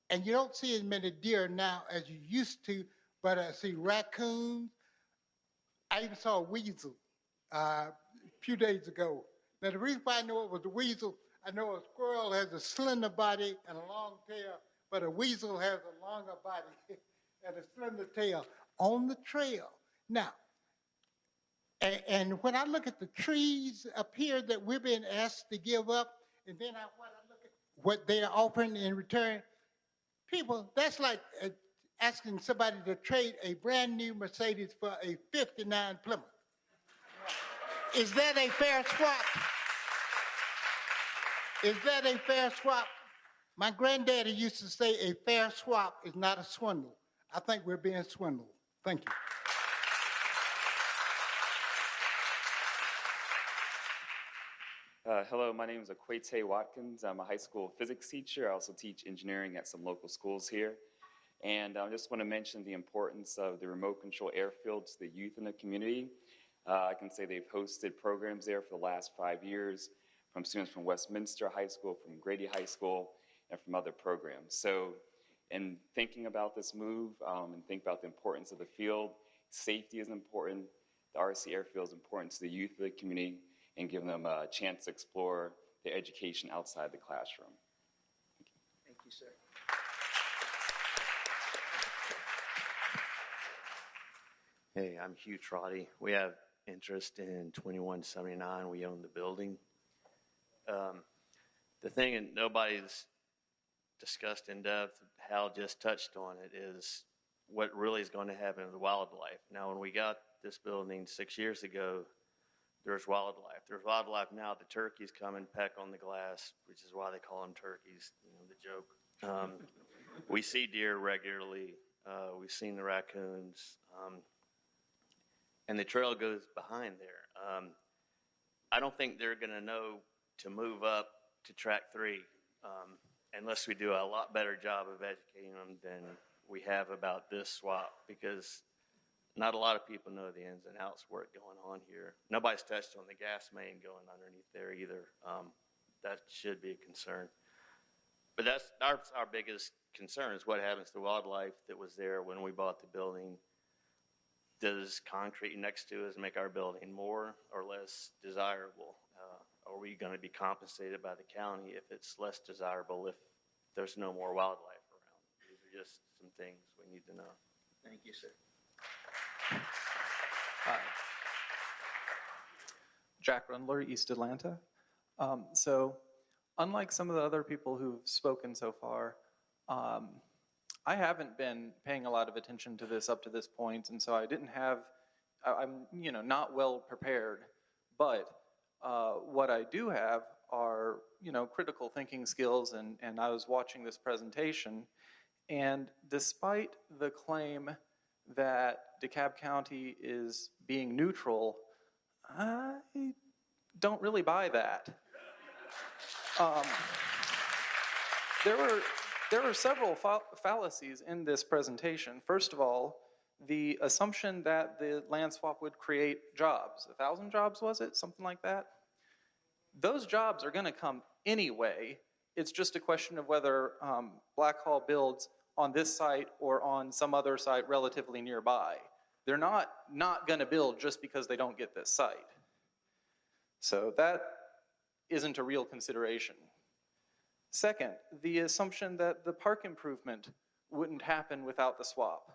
and you don't see as many deer now as you used to, but I see raccoons. I even saw a weasel a few days ago. Now, the reason why I know it was a weasel, I know a squirrel has a slender body and a long tail, but a weasel has a longer body and a slender tail on the trail. Now, and when I look at the trees up here that we're being asked to give up, and then when I look at what they're offering in return, people, that's like asking somebody to trade a brand new Mercedes for a 59 Plymouth. Is that a fair swap? Is that a fair swap? My granddaddy used to say a fair swap is not a swindle. I think we're being swindled. Thank you. Hello, my name is Akwete Watkins. I'm a high school physics teacher. I also teach engineering at some local schools here. And I just want to mention the importance of the remote control airfield to the youth in the community. I can say they've hosted programs there for the last 5 years from students from Westminster High School, from Grady High School, and from other programs. So in thinking about this move and think about the importance of the field, safety is important. The RC airfield is important to the youth of the community and giving them a chance to explore their education outside the classroom. Thank you, sir. Hey, I'm Hugh Trotty. We have interest in 2179. We own the building. The thing that nobody's discussed in depth, Hal just touched on it, is what really is going to happen to the wildlife. Now, when we got this building 6 years ago, there's wildlife. There's wildlife now. The turkeys come and peck on the glass, which is why they call them turkeys, you know, the joke. We see deer regularly. We've seen the raccoons. And the trail goes behind there. I don't think they're going to know to move up to track 3 unless we do a lot better job of educating them than we have about this swap, because not a lot of people know the ins and outs of what's going on here. Nobody's touched on the gas main going underneath there either. That should be a concern. But that's our biggest concern, is what happens to wildlife that was there when we bought the building. Does concrete next to us make our building more or less desirable? Are we going to be compensated by the county if it's less desirable if there's no more wildlife around? These are just some things we need to know. Thank you, sir. Hi. Jack Rundler, East Atlanta. So unlike some of the other people who've spoken so far, I haven't been paying a lot of attention to this up to this point, and so I didn't have, I'm not well prepared, but what I do have are, critical thinking skills, and I was watching this presentation, and despite the claim that DeKalb County is being neutral, I don't really buy that. There were several fallacies in this presentation. First of all, the assumption that the land swap would create jobs. 1,000 jobs, was it? Something like that? Those jobs are going to come anyway. It's just a question of whether Blackhall builds on this site or on some other site relatively nearby. They're not going to build just because they don't get this site. So that isn't a real consideration. Second, the assumption that the park improvement wouldn't happen without the swap.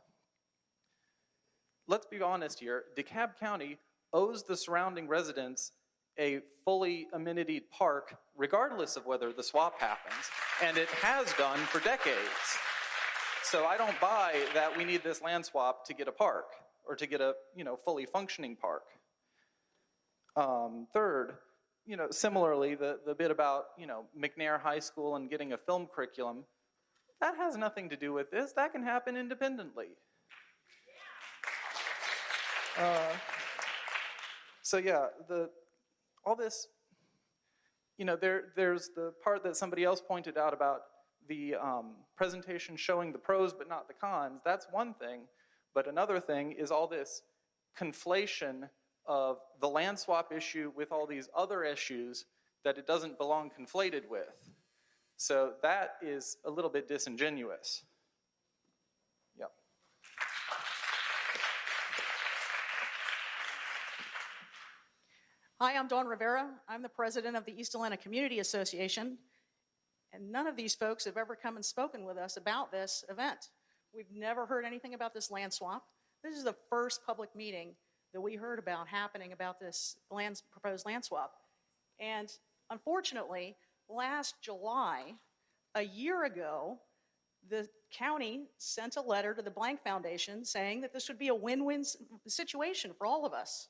Let's be honest here, DeKalb County owes the surrounding residents a fully amenitied park regardless of whether the swap happens, and it has done for decades. So I don't buy that we need this land swap to get a park or to get a fully functioning park. Third, similarly, the bit about, McNair High School and getting a film curriculum, that has nothing to do with this. That can happen independently. So yeah, all this, there's the part that somebody else pointed out about the presentation showing the pros but not the cons. That's one thing, but another thing is all this conflation of the land swap issue with all these other issues that it doesn't belong conflated with. So that is a little bit disingenuous. Yep. Hi, I'm Dawn Rivera. I'm the president of the East Atlanta Community Association, and none of these folks have ever come and spoken with us about this event. We've never heard anything about this land swap. This is the first public meeting that we heard about happening about this proposed land swap. And unfortunately, last July, a year ago, the county sent a letter to the Blank Foundation saying that this would be a win-win situation for all of us.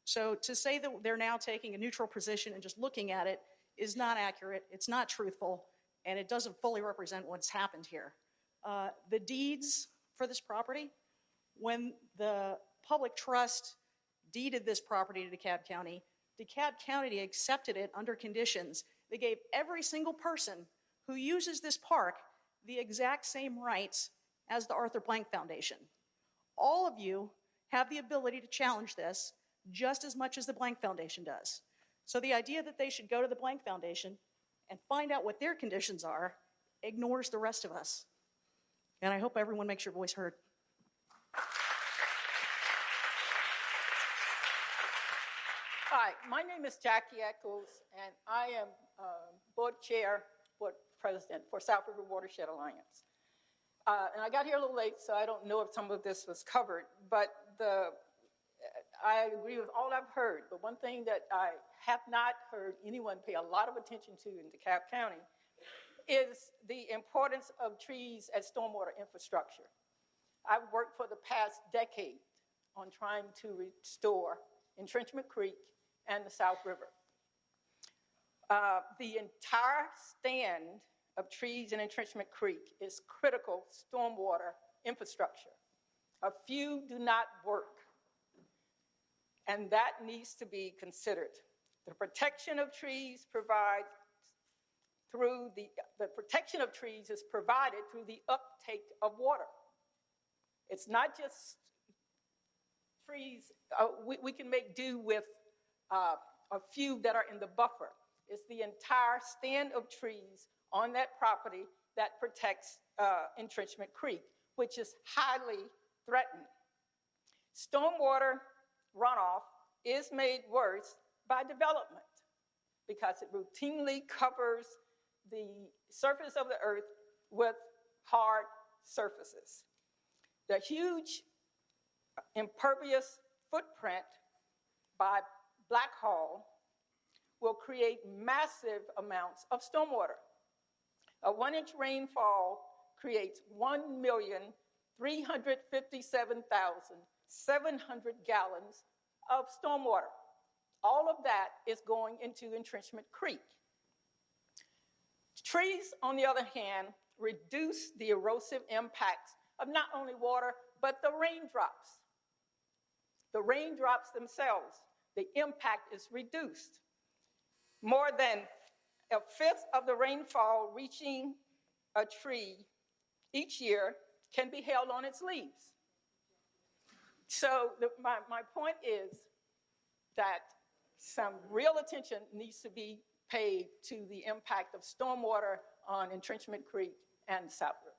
So to say that they're now taking a neutral position and just looking at it is not accurate, it's not truthful, and it doesn't fully represent what's happened here. The deeds for this property, when the public trust deeded this property to DeKalb County accepted it under conditions. They gave every single person who uses this park the exact same rights as the Arthur Blank Foundation. All of you have the ability to challenge this just as much as the Blank Foundation does. So the idea that they should go to the Blank Foundation and find out what their conditions are ignores the rest of us. And I hope everyone makes your voice heard. Hi, my name is Jackie Eccles, and I am board president for South River Watershed Alliance. And I got here a little late, so I don't know if some of this was covered, but I agree with all I've heard. But one thing that I have not heard anyone pay a lot of attention to in DeKalb County is the importance of trees as stormwater infrastructure. I've worked for the past decade on trying to restore Intrenchment Creek and the South River. The entire stand of trees in Intrenchment Creek is critical stormwater infrastructure. A few do not work, and that needs to be considered. The protection of trees protection of trees is provided through the uptake of water. It's not just trees, we can make do with a few that are in the buffer. It's the entire stand of trees on that property that protects Intrenchment Creek, which is highly threatened. Stormwater runoff is made worse by development because it routinely covers the surface of the earth with hard surfaces. The huge impervious footprint by Blackhall will create massive amounts of stormwater. A 1-inch rainfall creates 1,357,700 gallons of stormwater. All of that is going into Intrenchment Creek. Trees, on the other hand, reduce the erosive impacts of not only water, but the raindrops. The raindrops themselves, the impact is reduced. More than a fifth of the rainfall reaching a tree each year can be held on its leaves. So my point is that some real attention needs to be paid to the impact of stormwater on Intrenchment Creek and South River.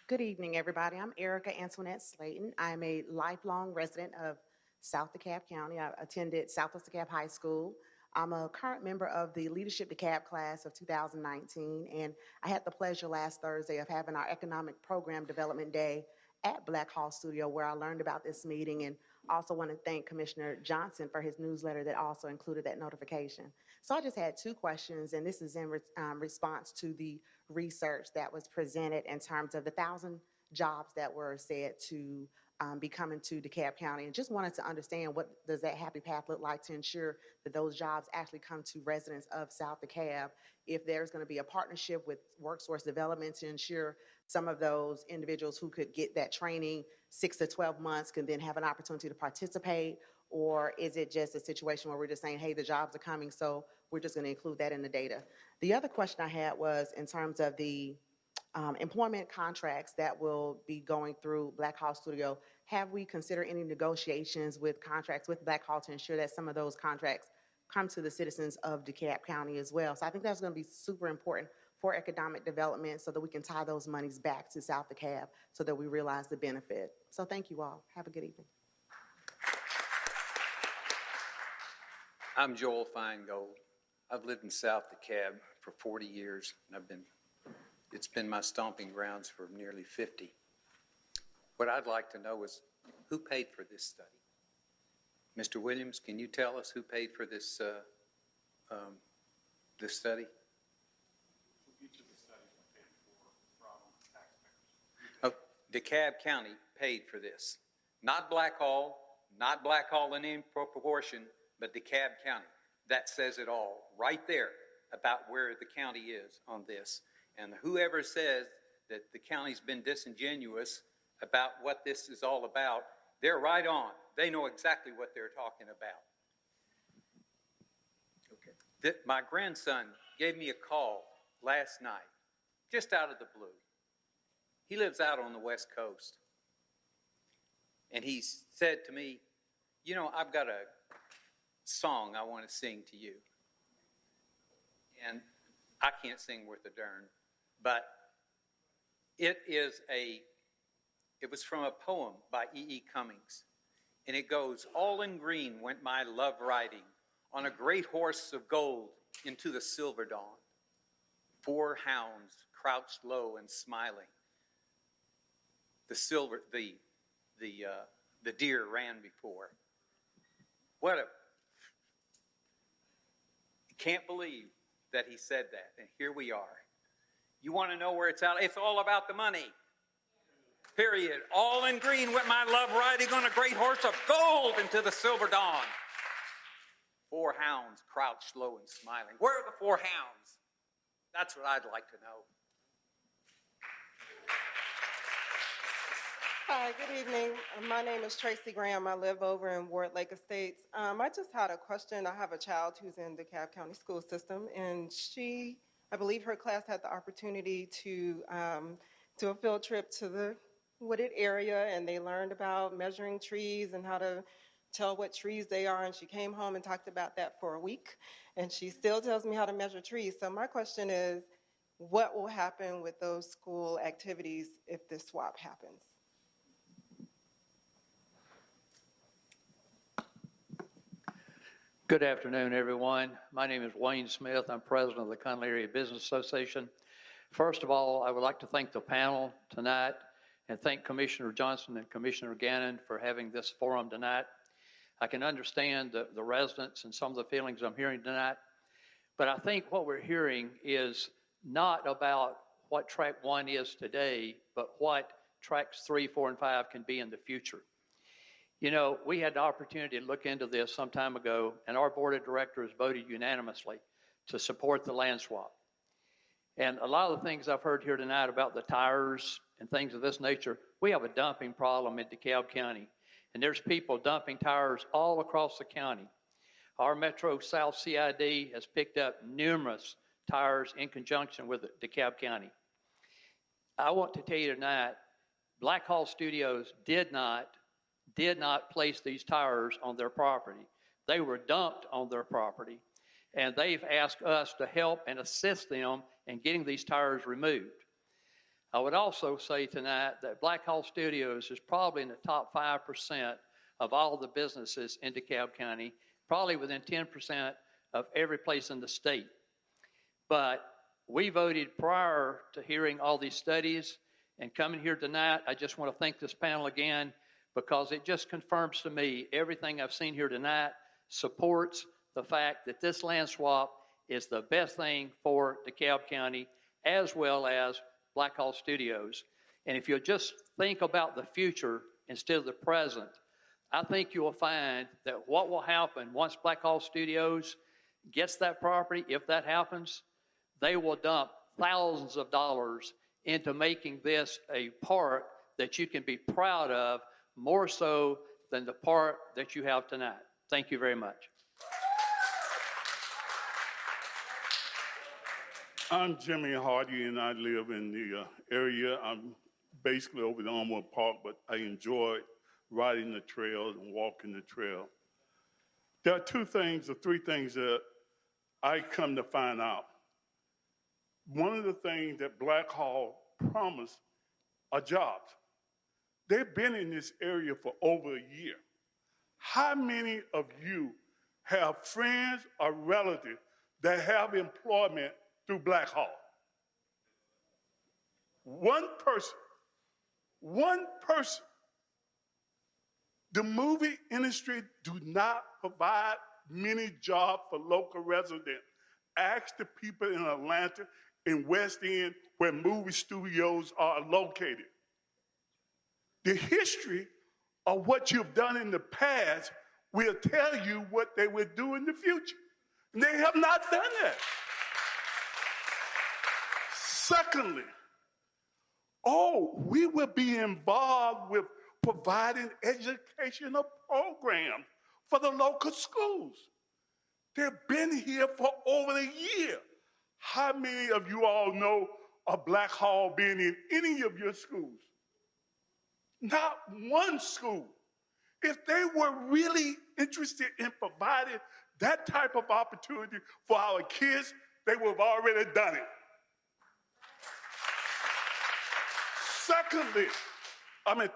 Good evening, everybody. I'm Erica Antoinette Slayton. I'm a lifelong resident of South DeKalb County. I attended Southwest DeKalb High School. I'm a current member of the Leadership DeKalb class of 2019, and I had the pleasure last Thursday of having our Economic Program Development Day at Blackhall Studio, where I learned about this meeting, and also want to thank Commissioner Johnson for his newsletter that also included that notification. So I just had two questions, and this is in response to the research that was presented in terms of the $1,000 jobs that were said to be coming to DeKalb County, and just wanted to understand what does that happy path look like to ensure that those jobs actually come to residents of South DeKalb. If there's going to be a partnership with Workforce Development to ensure some of those individuals who could get that training 6 to 12 months can then have an opportunity to participate, or is it just a situation where we're just saying, hey, the jobs are coming, so we're just going to include that in the data? The other question I had was in terms of the employment contracts that will be going through Blackhall Studio. Have we considered any negotiations with contracts with Blackhall to ensure that some of those contracts come to the citizens of DeKalb County as well? So I think that's going to be super important for economic development so that we can tie those monies back to South DeKalb so that we realize the benefit. So thank you all. Have a good evening. I'm Joel Feingold. I've lived in South DeKalb for 40 years, and it's been my stomping grounds for nearly 50. What I'd like to know is who paid for this study? Mr. Williams, can you tell us who paid for this this study? Each of the studies were paid for from taxpayers. Oh, DeKalb County paid for this. Not Blackhall in any proportion, but DeKalb County. That says it all right there about where the county is on this. And whoever says that the county's been disingenuous about what this is all about, they're right on. They know exactly what they're talking about. Okay. My grandson gave me a call last night, just out of the blue. He lives out on the West Coast. And he said to me, you know, I've got a song I want to sing to you. And I can't sing worth a darn, but it was from a poem by E.E. Cummings. And it goes, all in green went my love riding on a great horse of gold into the silver dawn. 4 hounds crouched low and smiling. The deer ran before. Can't believe that he said that, and here we are. You want to know where it's at? It's all about the money. Period. All in green went my love riding on a great horse of gold into the silver dawn. 4 hounds crouched low and smiling. Where are the 4 hounds? That's what I'd like to know. Hi, good evening. My name is Tracy Graham. I live over in Ward Lake Estates. I just had a question. I have a child who's in the DeKalb County school system, and I believe her class had the opportunity to do a field trip to the wooded area, and they learned about measuring trees and how to tell what trees they are, and she came home and talked about that for a week, and she still tells me how to measure trees. So my question is, what will happen with those school activities if this swap happens? Good afternoon, everyone. My name is Wayne Smith. I'm president of the Conley Area Business Association. First of all, I would like to thank the panel tonight and thank Commissioner Johnson and Commissioner Gannon for having this forum tonight. I can understand the residents and some of the feelings I'm hearing tonight, but I think what we're hearing is not about what Track 1 is today, but what Tracks 3, 4, and 5 can be in the future. You know, we had the opportunity to look into this some time ago, and our board of directors voted unanimously to support the land swap. And a lot of the things I've heard here tonight about the tires and things of this nature, we have a dumping problem in DeKalb County. And there's people dumping tires all across the county. Our Metro South CID has picked up numerous tires in conjunction with DeKalb County. I want to tell you tonight, Blackhall Studios did not place these tires on their property. They were dumped on their property, and they've asked us to help and assist them in getting these tires removed. I would also say tonight that Blackhall Studios is probably in the top 5% of all the businesses in DeKalb County, probably within 10% of every place in the state. But we voted prior to hearing all these studies, and coming here tonight, I just want to thank this panel again, because it just confirms to me everything I've seen here tonight supports the fact that this land swap is the best thing for DeKalb County as well as Blackhall Studios. And if you'll just think about the future instead of the present, I think you will find that what will happen once Blackhall Studios gets that property, if that happens, they will dump thousands of dollars into making this a park that you can be proud of, more so than the park that you have tonight. Thank you very much. I'm Jimmy Hardy, and I live in the area. I'm basically over the Elmwood Park, but I enjoy riding the trails and walking the trail. There are two things or three things that I come to find out. One of the things that Blackhall promised are jobs. They've been in this area for over a year. How many of you have friends or relatives that have employment through Blackhall? One person. One person. The movie industry do not provide many jobs for local residents. Ask the people in Atlanta, in West End, where movie studios are located. The history of what you've done in the past will tell you what they will do in the future. And they have not done that. Secondly, we will be involved with providing educational programs for the local schools. They've been here for over a year. How many of you all know of Blackhall being in any of your schools? Not one school. If they were really interested in providing that type of opportunity for our kids, they would have already done it.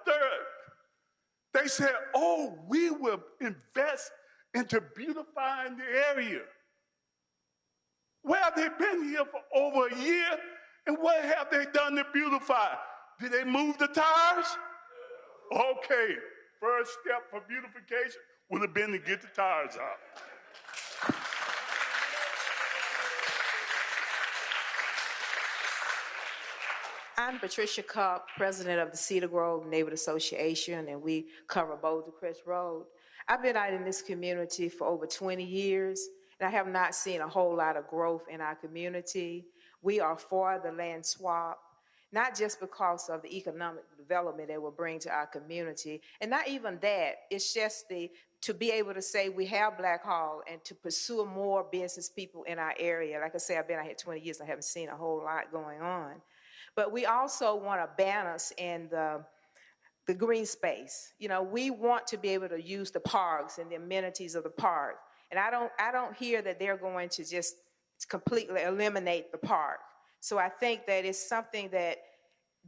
Third, they said, we will invest into beautifying the area. Well, they've been here for over a year, and what have they done to beautify? Did they move the tires? Okay, first step for beautification would have been to get the tires out. I'm Patricia Cup, president of the Cedar Grove Neighborhood Association, and we cover Bouldercrest Road. I've been out in this community for over 20 years, and I have not seen a whole lot of growth in our community. We are for the land swap, not just because of the economic development that will bring to our community, and not even that. It's just to be able to say we have Blackhall and to pursue more business people in our area. Like I say, I've been out here 20 years, I haven't seen a whole lot going on. But we also want to balance in the green space. You know, we want to be able to use the parks and the amenities of the park. And I don't hear that they're going to just completely eliminate the park. So I think that it's something that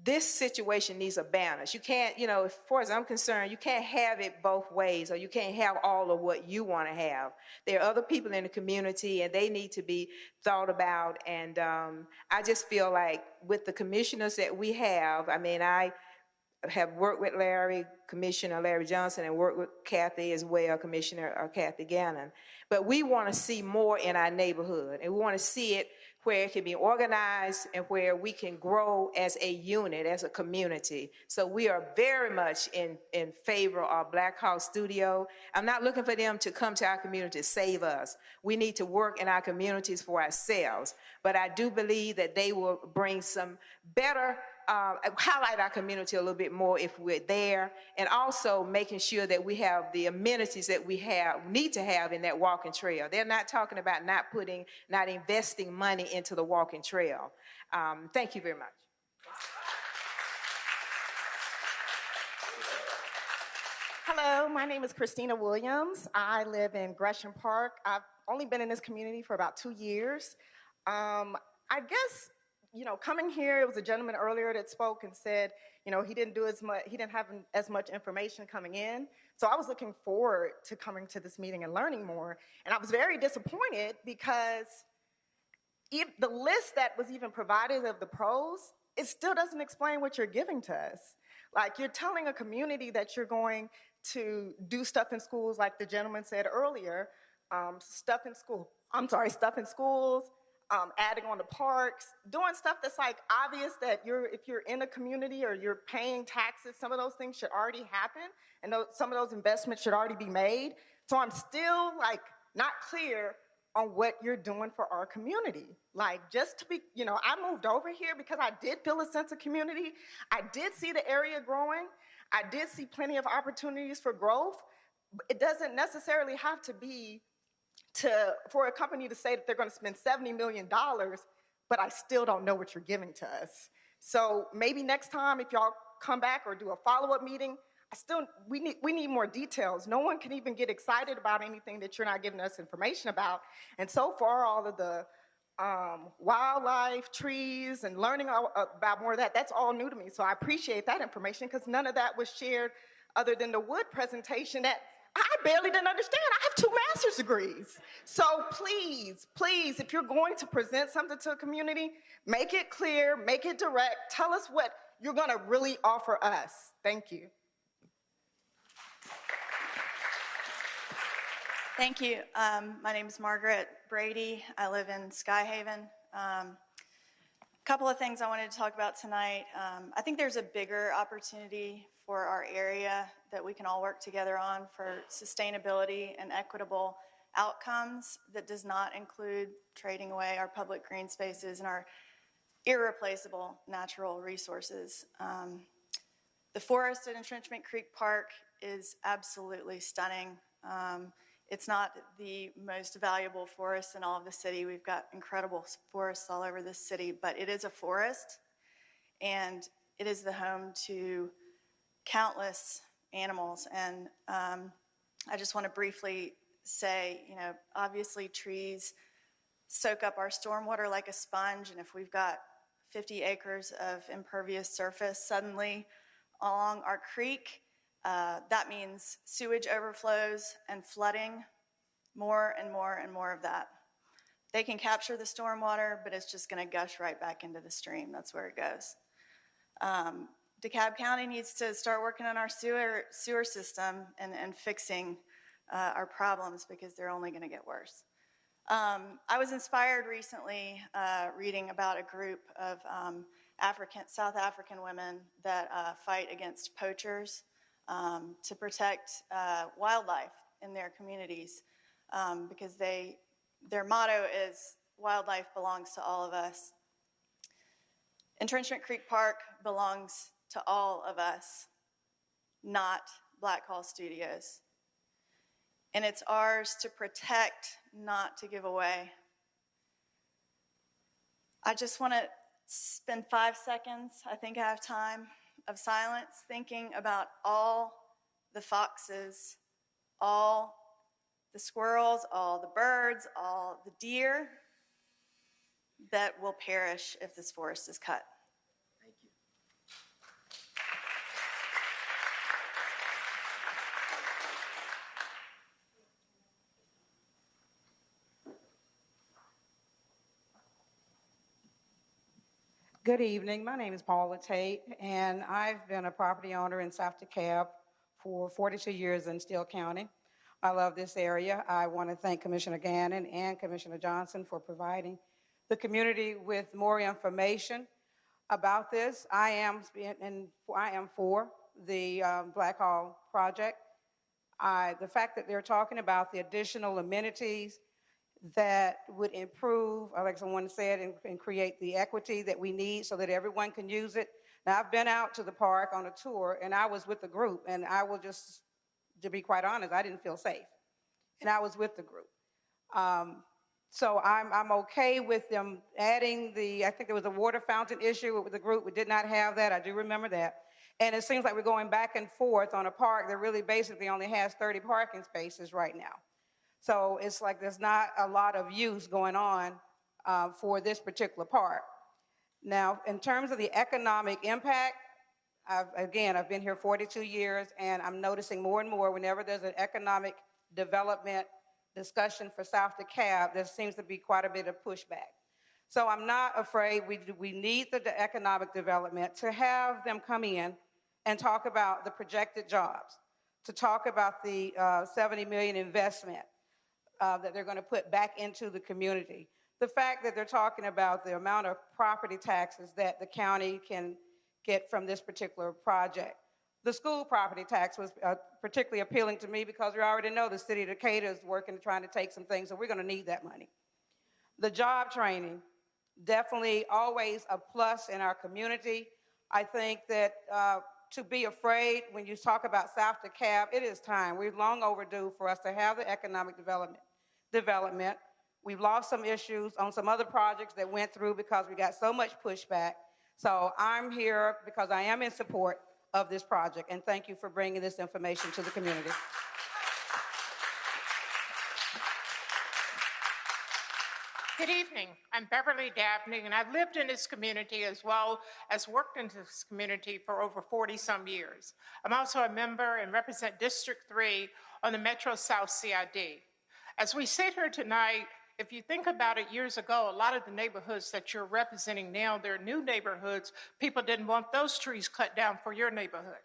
this situation needs a balance. You can't, as far as I'm concerned, you can't have it both ways, or you can't have all of what you want to have. There are other people in the community, and they need to be thought about. And I just feel like with the commissioners that we have, I have worked with Commissioner Larry Johnson, and worked with Kathy as well, Commissioner Kathy Gannon. But we want to see more in our neighborhood, and we want to see it where it can be organized and where we can grow as a unit, as a community. So we are very much in favor of Blackhall Studio. I'm not looking for them to come to our community to save us. We need to work in our communities for ourselves. But I do believe that they will bring some better, highlight our community a little bit more if we're there, and also making sure that we have the amenities that we need to have in that walking trail. They're not talking about not investing money into the walking trail. Thank you very much. Hello, my name is Christina Williams. I live in Gresham Park. I've only been in this community for about 2 years. I guess, coming here, it was a gentleman earlier that spoke and said, he didn't have as much information coming in. So I was looking forward to coming to this meeting and learning more. And I was very disappointed because if the list that was even provided of the pros, it still doesn't explain what you're giving to us. Like, you're telling a community that you're going to do stuff in schools, like the gentleman said earlier, stuff in schools, adding on the parks, doing stuff that's like obvious that if you're in a community or you're paying taxes, some of those things should already happen, and some of those investments should already be made. So I'm still like not clear on what you're doing for our community. Like, just to be, I moved over here because I did feel a sense of community. I did see the area growing. I did see plenty of opportunities for growth. It doesn't necessarily have to be for a company to say that they're going to spend $70 million, but I still don't know what you're giving to us. So maybe next time, if y'all come back or do a follow-up meeting, we need more details. No one can even get excited about anything that you're not giving us information about. And so far, all of the wildlife, trees, and learning about more of that, that's all new to me. So I appreciate that information, because none of that was shared other than the wood presentation that I barely didn't understand. I have 2 master's degrees. So please, please, if you're going to present something to a community, make it clear, make it direct, tell us what you're gonna really offer us. Thank you. Thank you. My name is Margaret Brady. I live in Skyhaven. A couple of things I wanted to talk about tonight. I think there's a bigger opportunity for our area that we can all work together on for sustainability and equitable outcomes that does not include trading away our public green spaces and our irreplaceable natural resources. The forest at Intrenchment Creek Park is absolutely stunning. It's not the most valuable forest in all of the city. We've got incredible forests all over this city, but it is a forest, and it is the home to countless animals. And I just want to briefly say, obviously trees soak up our stormwater like a sponge, and if we've got 50 acres of impervious surface suddenly along our creek, that means sewage overflows and flooding, more and more and more of that. They can capture the stormwater, but it's just going to gush right back into the stream. That's where it goes. DeKalb County needs to start working on our sewer system and fixing our problems, because they're only going to get worse. I was inspired recently reading about a group of South African women that fight against poachers to protect wildlife in their communities, because their motto is wildlife belongs to all of us. Intrenchment Creek Park belongs to all of us, not Blackhall Studios. And it's ours to protect, not to give away. I just want to spend 5 seconds, I think I have time, of silence thinking about all the foxes, all the squirrels, all the birds, all the deer that will perish if this forest is cut. Thank you. Good evening. My name is Paula Tate, and I've been a property owner in South DeKalb for 42 years in Steele County. I love this area. I want to thank Commissioner Gannon and Commissioner Johnson for providing the community with more information about this. I am for the Blackhall project. The fact that they're talking about the additional amenities that would improve, like someone said, and create the equity that we need so that everyone can use it. Now, I've been out to the park on a tour, and I was with the group, and I will just, to be quite honest, I didn't feel safe, and I was with the group. So I'm okay with them adding I think there was a water fountain issue with the group. We did not have that. I do remember that. And it seems like we're going back and forth on a park that really basically only has 30 parking spaces right now. So it's like there's not a lot of use going on for this particular park. Now, in terms of the economic impact, I've been here 42 years, and I'm noticing more and more whenever there's an economic development discussion for South DeKalb, there seems to be quite a bit of pushback. So I'm not afraid. We need the economic development to have them come in and talk about the projected jobs, to talk about the $70 million investment that they're going to put back into the community, the fact that they're talking about the amount of property taxes that the county can get from this particular project. The school property tax was particularly appealing to me because we already know the city of Decatur is working trying to take some things, so we're going to need that money. The job training, definitely always a plus in our community. I think that to be afraid when you talk about South DeKalb, it is time. We're long overdue for us to have the economic development. We've lost some issues on some other projects that went through because we got so much pushback. So I'm here because I am in support of this project, and thank you for bringing this information to the community. Good evening. I'm Beverly Dabney, and I've lived in this community as well as worked in this community for over 40-some years. I'm also a member and represent District 3 on the Metro South CID. As we sit here tonight, if you think about it, years ago, a lot of the neighborhoods that you're representing now, they're new neighborhoods. People didn't want those trees cut down for your neighborhood.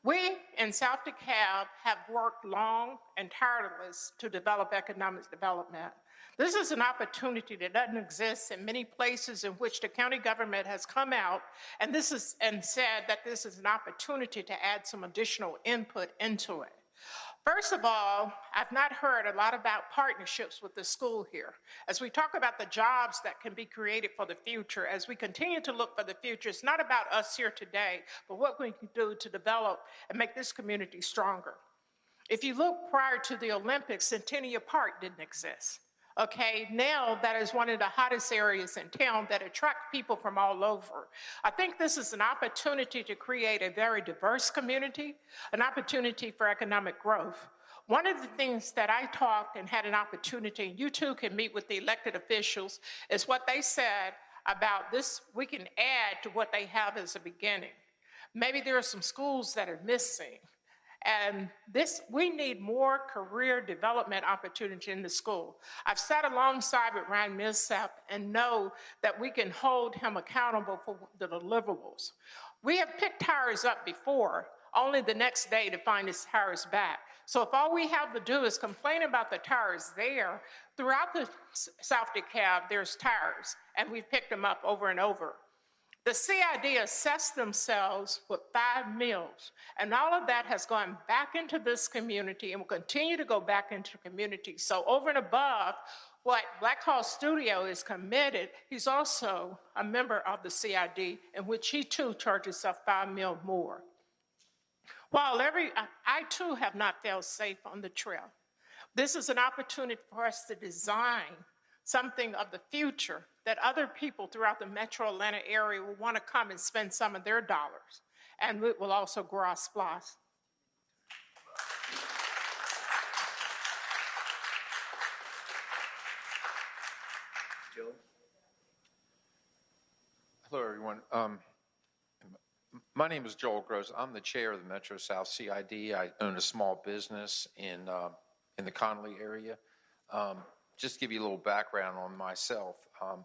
We in South DeKalb have worked long and tireless to develop economic development. This is an opportunity that doesn't exist in many places in which the county government has come out and said that this is an opportunity to add some additional input into it. First of all, I've not heard a lot about partnerships with the school here. As we talk about the jobs that can be created for the future, as we continue to look for the future, it's not about us here today, but what we can do to develop and make this community stronger. If you look prior to the Olympics, Centennial Park didn't exist. Okay, now that is one of the hottest areas in town that attract people from all over. I think this is an opportunity to create a very diverse community, an opportunity for economic growth. One of the things that I talked and had an opportunity, and you too can meet with the elected officials, is what they said about this, we can add to what they have as a beginning. Maybe there are some schools that are missing. And we need more career development opportunity in the school. I've sat alongside with Ryan Millsap and know that we can hold him accountable for the deliverables. We have picked tires up before, only the next day to find his tires back. So if all we have to do is complain about the tires there, throughout the South DeKalb, there's tires, and we've picked them up over and over. The CID assessed themselves with 5 mills, and all of that has gone back into this community and will continue to go back into the community. So over and above what Blackhall Studios is committed, he's also a member of the CID, in which he too charges us 5 mil more. While I too have not felt safe on the trail. This is an opportunity for us to design something of the future that other people throughout the metro Atlanta area will want to come and spend some of their dollars. And it will also grow our SPLOS. Joe? Hello, everyone. My name is Joel Gross. I'm the chair of the Metro South CID. I own a small business in the Connolly area. Just to give you a little background on myself,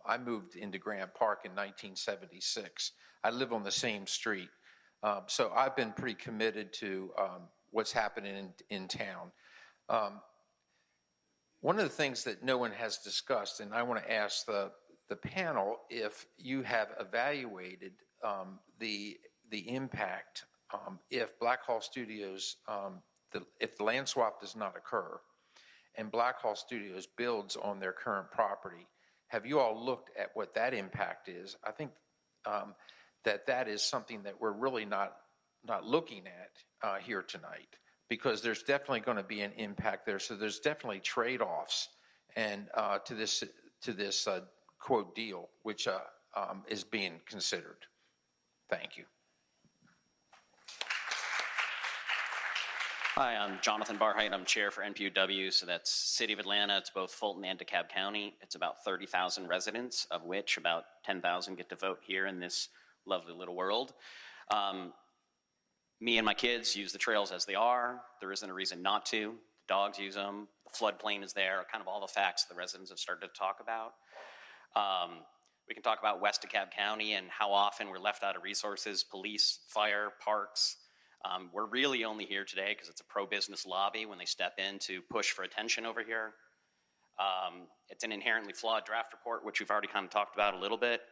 I moved into Grant Park in 1976. I live on the same street. So I've been pretty committed to what's happening in town. One of the things that no one has discussed, and I want to ask the panel if you have evaluated the impact if Blackhall Studios, if the land swap does not occur, and Blackhall Studios builds on their current property. Have you all looked at what that impact is? I think that is something that we're really not looking at here tonight, because there's definitely going to be an impact there. So there's definitely trade-offs and to this quote deal, which is being considered. Thank you. Hi, I'm Jonathan Barheit. I'm chair for NPUW, so that's City of Atlanta. It's both Fulton and DeKalb County. It's about 30,000 residents, of which about 10,000 get to vote here in this lovely little world. Me and my kids use the trails as they are. There isn't a reason not to. The dogs use them. The floodplain is there. Kind of all the facts the residents have started to talk about. We can talk about West DeKalb County and how often we're left out of resources, police, fire, parks. We're really only here today because it's a pro-business lobby when they step in to push for attention over here. It's an inherently flawed draft report, which we've already kind of talked about a little bit.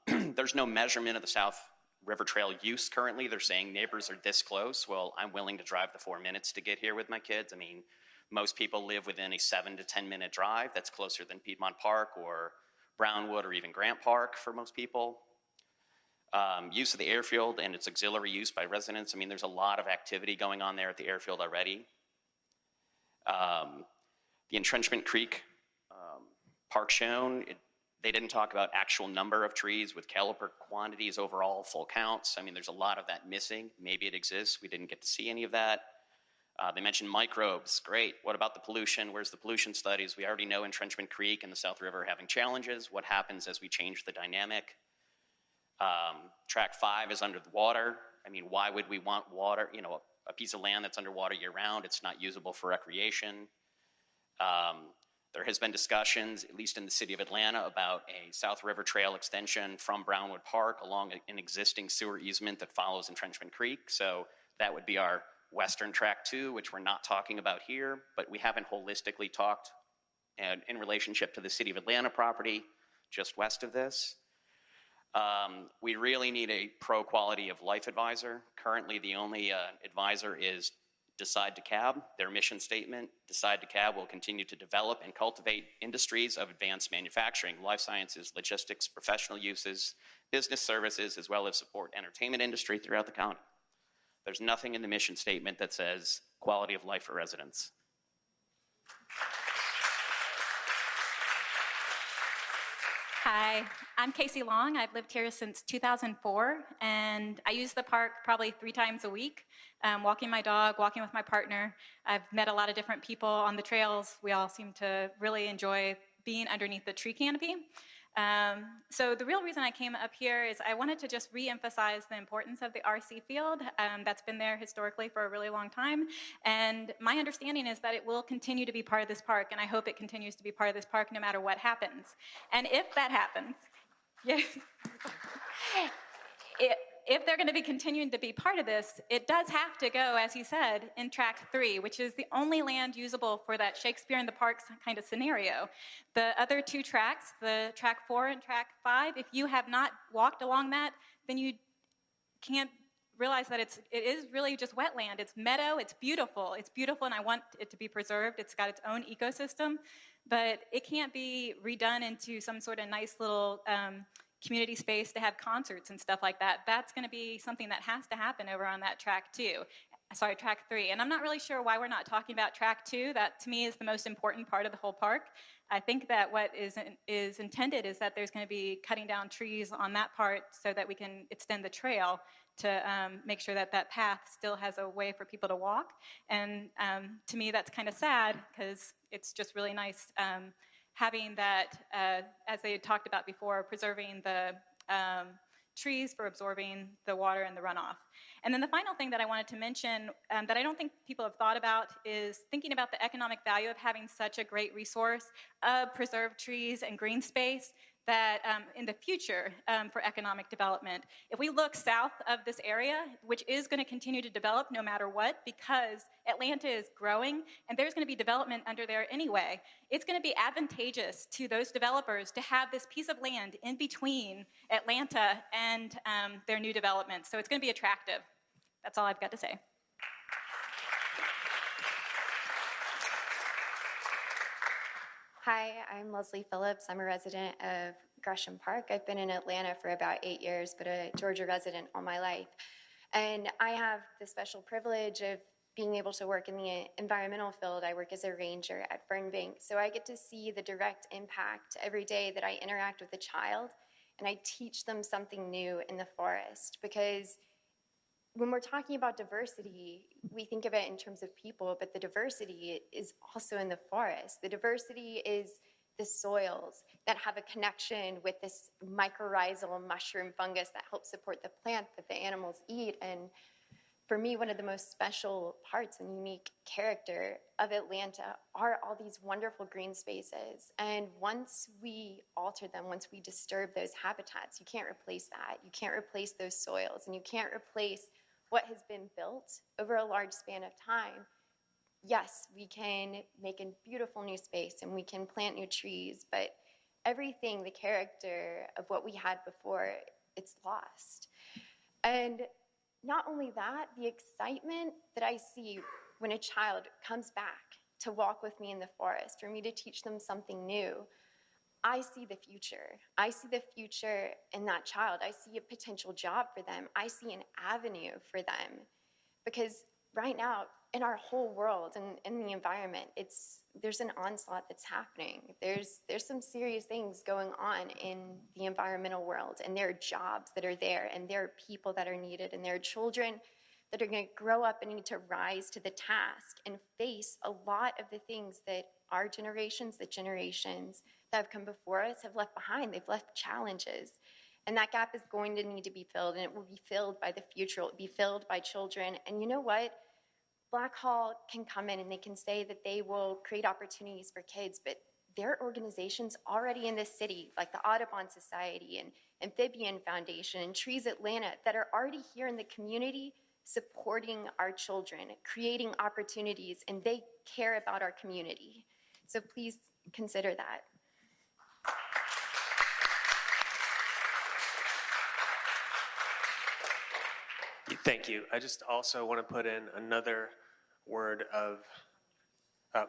There's no measurement of the South River Trail use currently. They're saying neighbors are this close. Well, I'm willing to drive the 4 minutes to get here with my kids. I mean, most people live within a 7 to 10 minute drive. That's closer than Piedmont Park or Brownwood or even Grant Park for most people. Use of the airfield and its auxiliary use by residents. I mean, there's a lot of activity going on there at the airfield already. The Intrenchment Creek park shown, they didn't talk about actual number of trees with caliper quantities overall, full counts. I mean, there's a lot of that missing. Maybe it exists. We didn't get to see any of that. They mentioned microbes. Great. What about the pollution? Where's the pollution studies? We already know Intrenchment Creek and the South River are having challenges. What happens as we change the dynamic? Track 5 is under the water. I mean, why would we want water, you know, a piece of land that's underwater year round? It's not usable for recreation. There has been discussions, at least in the city of Atlanta, about a South River Trail extension from Brownwood Park along an existing sewer easement that follows Intrenchment Creek. So that would be our western track 2, which we're not talking about here, but we haven't holistically talked in relationship to the city of Atlanta property just west of this. We really need a pro quality of life advisor. Currently, the only advisor is Decide DeKalb. Their mission statement, Decide DeKalb will continue to develop and cultivate industries of advanced manufacturing, life sciences, logistics, professional uses, business services, as well as support entertainment industry throughout the county. There's nothing in the mission statement that says quality of life for residents. Hi, I'm Casey Long. I've lived here since 2004, and I use the park probably 3 times a week, walking my dog, walking with my partner. I've met a lot of different people on the trails. We all seem to really enjoy being underneath the tree canopy. So the real reason I came up here is I wanted to just re-emphasize the importance of the RC field that's been there historically for a really long time. And my understanding is that it will continue to be part of this park, and I hope it continues to be part of this park no matter what happens. And if that happens, yes, if they're going to be continuing to be part of this, it does have to go, as he said, in track 3, which is the only land usable for that Shakespeare in the Parks kind of scenario. The other 2 tracks, the track 4 and track 5, if you have not walked along that, then you can't realize that it is really just wetland. It's meadow, it's beautiful, and I want it to be preserved. It's got its own ecosystem, but it can't be redone into some sort of nice little community space to have concerts and stuff like that. That's going to be something that has to happen over on that track 3. And I'm not really sure why we're not talking about track 2. That to me is the most important part of the whole park. I think that what is intended is that there's going to be cutting down trees on that part so that we can extend the trail to make sure that that path still has a way for people to walk. And to me, that's kind of sad because it's just really nice having that, as they had talked about before, preserving the trees for absorbing the water and the runoff. And then the final thing that I wanted to mention that I don't think people have thought about is thinking about the economic value of having such a great resource of preserved trees and green space that in the future for economic development. If we look south of this area, which is going to continue to develop no matter what, because Atlanta is growing and there's going to be development under there anyway, it's going to be advantageous to those developers to have this piece of land in between Atlanta and their new development. So it's going to be attractive. That's all I've got to say. Hi, I'm Leslie Phillips. I'm a resident of Gresham Park. I've been in Atlanta for about 8 years, but a Georgia resident all my life. And I have the special privilege of being able to work in the environmental field. I work as a ranger at Fernbank, so I get to see the direct impact every day that I interact with a child, and I teach them something new in the forest. Because when we're talking about diversity, we think of it in terms of people, but the diversity is also in the forest. The diversity is the soils that have a connection with this mycorrhizal mushroom fungus that helps support the plant that the animals eat. And for me, one of the most special parts and unique character of Atlanta are all these wonderful green spaces. And once we alter them, once we disturb those habitats, you can't replace that. You can't replace those soils, and you can't replace what has been built over a large span of time yes, we can make a beautiful new space and we can plant new trees, but everything, the character of what we had before, it's lost. And not only that, the excitement that I see when a child comes back to walk with me in the forest, for me to teach them something new, I see the future. I see the future in that child. I see a potential job for them. I see an avenue for them. Because right now, in our whole world and in the environment, there's an onslaught that's happening. There's some serious things going on in the environmental world, and there are jobs that are there, and there are people that are needed, and there are children that are going to grow up and need to rise to the task and face a lot of the things that our generations, the generations that have come before us have left behind. They've left challenges. And that gap is going to need to be filled, and it will be filled by the future. It will be filled by children. And you know what? Blackhall can come in and they can say that they will create opportunities for kids, but there are organizations already in this city, like the Audubon Society and Amphibian Foundation and Trees Atlanta, that are already here in the community supporting our children, creating opportunities, and they care about our community. So please consider that. Thank you. I just also want to put in another word of,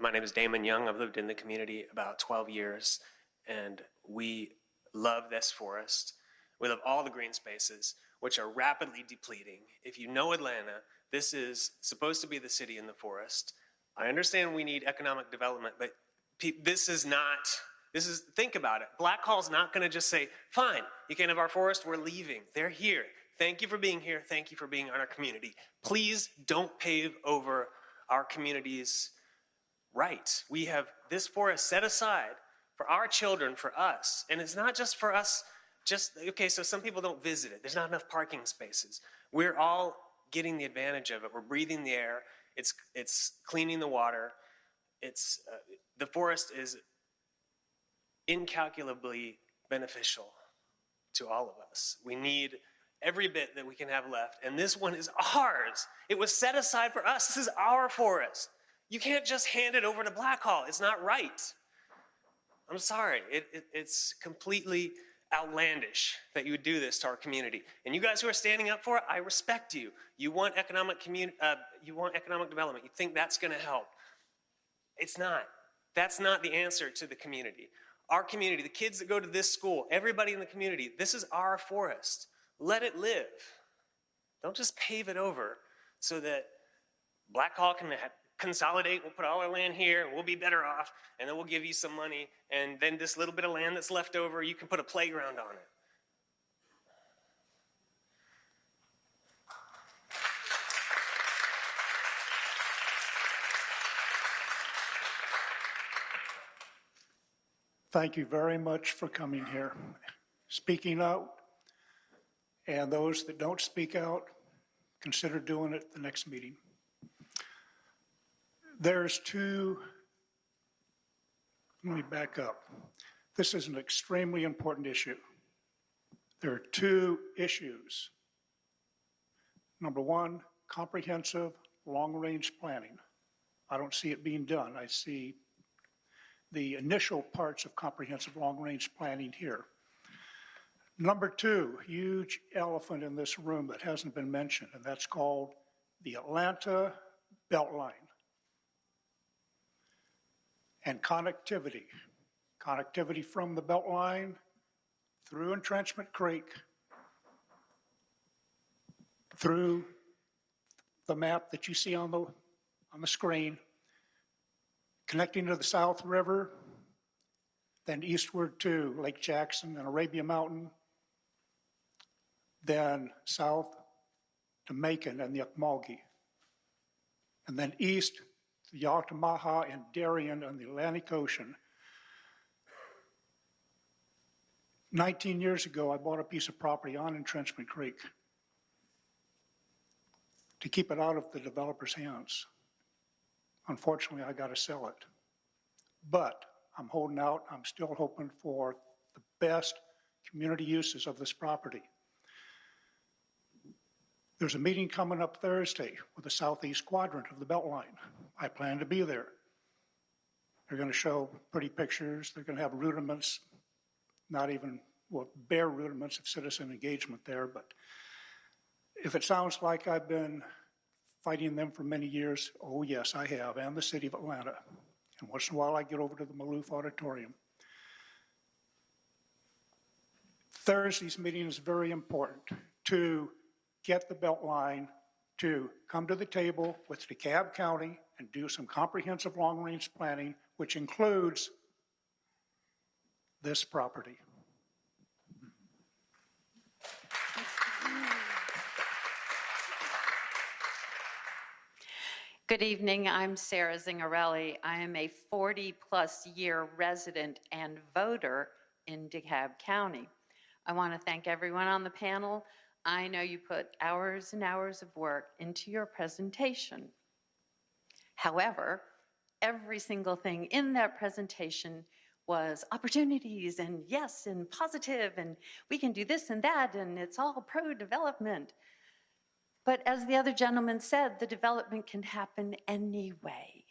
my name is Damon Young. I've lived in the community about 12 years, and we love this forest. We love all the green spaces, which are rapidly depleting. If you know Atlanta, this is supposed to be the city in the forest. I understand we need economic development, but think about it. Blackhall's not going to just say, fine, you can't have our forest, we're leaving. They're here. Thank you for being here. Thank you for being in our community. Please don't pave over our community's rights. We have this forest set aside for our children, for us. And it's not just for us, okay, so some people don't visit it. There's not enough parking spaces. We're all getting the advantage of it. We're breathing the air. It's cleaning the water. The forest is incalculably beneficial to all of us. We need every bit that we can have left, and this one is ours. It was set aside for us. This is our forest. You can't just hand it over to Blackhall. It's not right. I'm sorry. It's completely outlandish that you would do this to our community. And you guys who are standing up for it, I respect you. You want economic development. You think that's going to help. It's not. That's not the answer to the community. Our community, the kids that go to this school, everybody in the community, this is our forest. Let it live. Don't just pave it over so that Blackhall can consolidate. We'll put all our land here and we'll be better off, and then we'll give you some money, and then this little bit of land that's left over, you can put a playground on it. Thank you very much for coming here, speaking out, and those that don't speak out, consider doing it at the next meeting. Let me back up. This is an extremely important issue. There are two issues. Number one, comprehensive long-range planning. I don't see it being done. I see the initial parts of comprehensive long-range planning here. Number two, huge elephant in this room that hasn't been mentioned, and that's called the Atlanta Beltline and connectivity. Connectivity from the Beltline through Intrenchment Creek, through the map that you see on the screen, connecting to the South River, then eastward to Lake Jackson and Arabia Mountain, then south to Macon and the Ocmulgee, and then east to Yakima and Darien and the Atlantic Ocean. 19 years ago, I bought a piece of property on Intrenchment Creek to keep it out of the developer's hands. Unfortunately, I got to sell it. But I'm holding out. I'm still hoping for the best community uses of this property. There's a meeting coming up Thursday with the southeast quadrant of the Beltline. I plan to be there. They're going to show pretty pictures. They're going to have rudiments, not even, well, bare rudiments of citizen engagement there. But if it sounds like I've been fighting them for many years, oh yes, I have, and the city of Atlanta. And once in a while I get over to the Maloof Auditorium. Thursday's meeting is very important to get the Beltline to come to the table with DeKalb County and do some comprehensive long-range planning, which includes this property. Good evening, I'm Sarah Zingarelli. I am a 40-plus year resident and voter in DeKalb County. I want to thank everyone on the panel. I know you put hours and hours of work into your presentation. However, every single thing in that presentation was opportunities and yes and positive and we can do this and that and it's all pro-development. But as the other gentleman said, the development can happen anyway.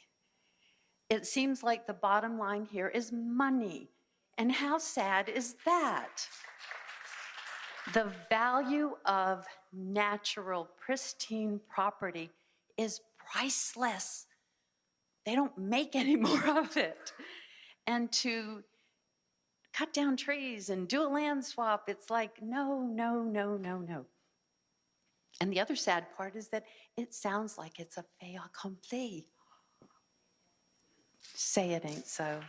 It seems like the bottom line here is money. And how sad is that? The value of natural, pristine property is priceless. They don't make any more of it. And to cut down trees and do a land swap, it's like, no, no, no, no, no. And the other sad part is that it sounds like it's a fait accompli. Say it ain't so.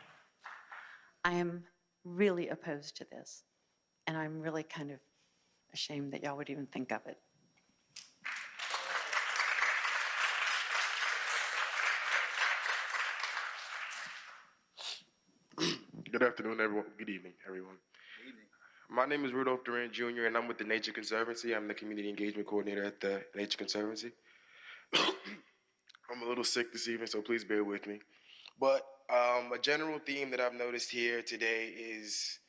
I am really opposed to this, and I'm really kind of ashamed that y'all would even think of it. Good afternoon, everyone. Good evening, everyone. Good evening. My name is Rudolph Duran Jr., and I'm with the Nature Conservancy. I'm the Community Engagement Coordinator at the Nature Conservancy. I'm a little sick this evening, so please bear with me. But a general theme that I've noticed here today is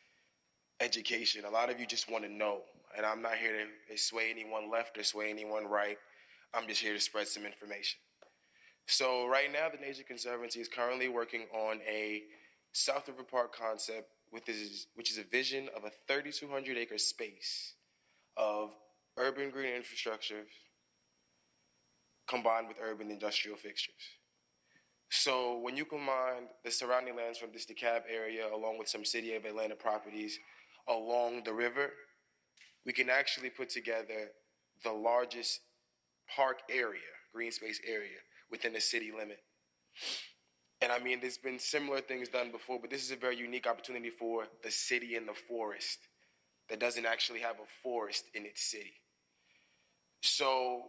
education. A lot of you just want to know, and I'm not here to sway anyone left or sway anyone right. I'm just here to spread some information. So right now, the Nature Conservancy is currently working on a South River Park concept, which is a vision of a 3,200-acre space of urban green infrastructure combined with urban industrial fixtures. So when you combine the surrounding lands from this DeKalb area along with some City of Atlanta properties along the river, we can actually put together the largest park area, green space area, within the city limit. And I mean, there's been similar things done before, but this is a very unique opportunity for the city in the forest that doesn't actually have a forest in its city. So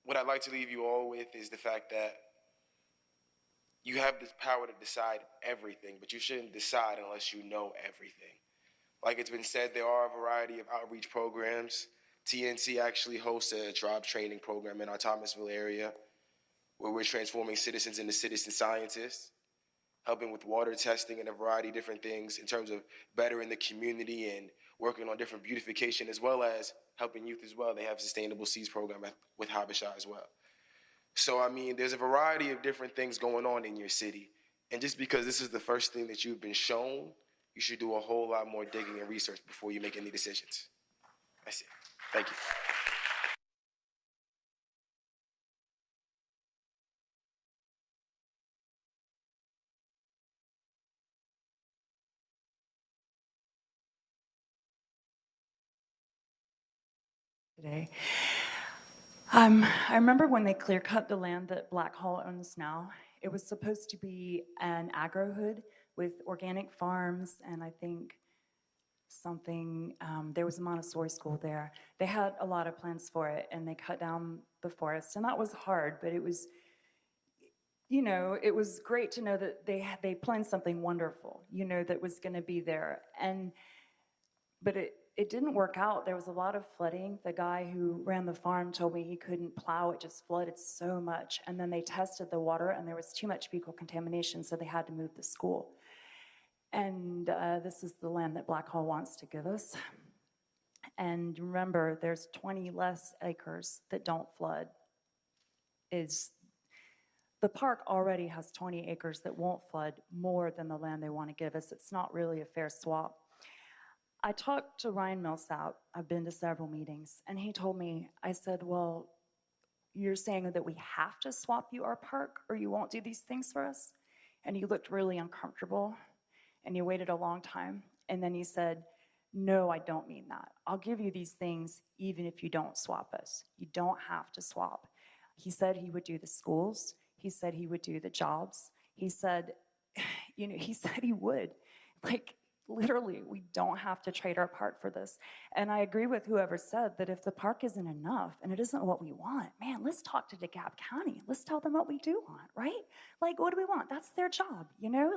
what I'd like to leave you all with is the fact that you have this power to decide everything, but you shouldn't decide unless you know everything. Like it's been said, there are a variety of outreach programs. TNC actually hosts a job training program in our Thomasville area where we're transforming citizens into citizen scientists, helping with water testing and a variety of different things in terms of bettering the community and working on different beautification, as well as helping youth as well. They have a sustainable seeds program with Habesha as well. So, I mean, there's a variety of different things going on in your city. And just because this is the first thing that you've been shown, you should do a whole lot more digging and research before you make any decisions. That's it. Thank you. Today. I remember when they clear cut the land that Blackhall owns now. It was supposed to be an agro-hood with organic farms, and I think something, there was a Montessori school there. They had a lot of plans for it, and they cut down the forest, and that was hard, but it was, you know, it was great to know that they planned something wonderful, you know, that was going to be there. But it didn't work out. There was a lot of flooding. The guy who ran the farm told me he couldn't plow. It just flooded so much. And then they tested the water, and there was too much fecal contamination, so they had to move the school. And this is the land that Blackhall wants to give us. And remember, there's 20 less acres that don't flood. The park already has 20 acres that won't flood more than the land they want to give us. It's not really a fair swap. I talked to Ryan Millsap. I've been to several meetings, and he told me, I said, well, you're saying that we have to swap you our park or you won't do these things for us? And he looked really uncomfortable, and he waited a long time, and then he said, no, I don't mean that. I'll give you these things even if you don't swap us. You don't have to swap. He said he would do the schools. He said he would do the jobs. He said, he said he would. Like, literally, we don't have to trade our park for this. And I agree with whoever said that if the park isn't enough and it isn't what we want, man, let's talk to DeKalb County. Let's tell them what we do want, right? Like, what do we want? That's their job,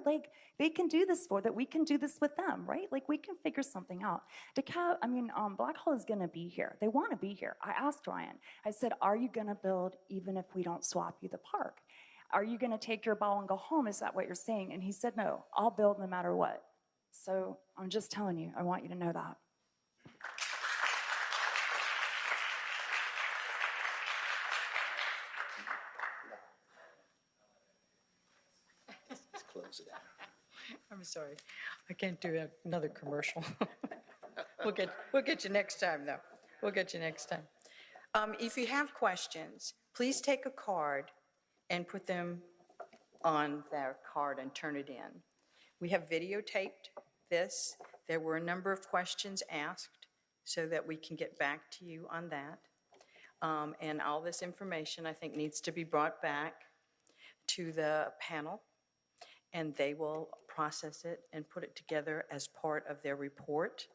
Like, they can do this for that. We can do this with them, right? Like, we can figure something out. Blackhall is going to be here. They want to be here. I asked Ryan. I said, are you going to build even if we don't swap you the park? Are you going to take your ball and go home? Is that what you're saying? And he said, no, I'll build no matter what. So I'm just telling you, I want you to know that. Let's close it out. I'm sorry. I can't do another commercial. We'll get you next time, though. We'll get you next time. If you have questions, please take a card and put them on their card and turn it in. We have videotaped this. There were a number of questions asked so that we can get back to you on that. And all this information, I think, needs to be brought back to the panel, and they will process it and put it together as part of their report.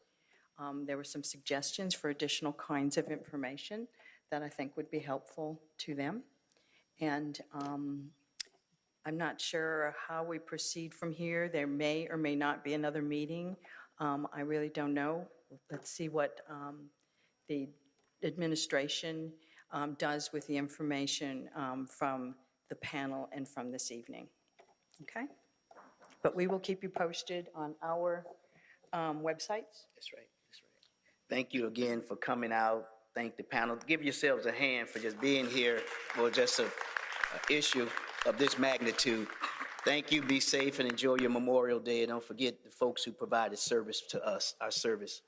There were some suggestions for additional kinds of information that I think would be helpful to them. And I'm not sure how we proceed from here. There may or may not be another meeting. I really don't know. Let's see what the administration does with the information from the panel and from this evening. Okay? But we will keep you posted on our websites. That's right. That's right. Thank you again for coming out. Thank the panel. Give yourselves a hand for just being here for just an issue of this magnitude. Thank you. Be safe and enjoy your Memorial Day. And don't forget the folks who provided service to us, our service.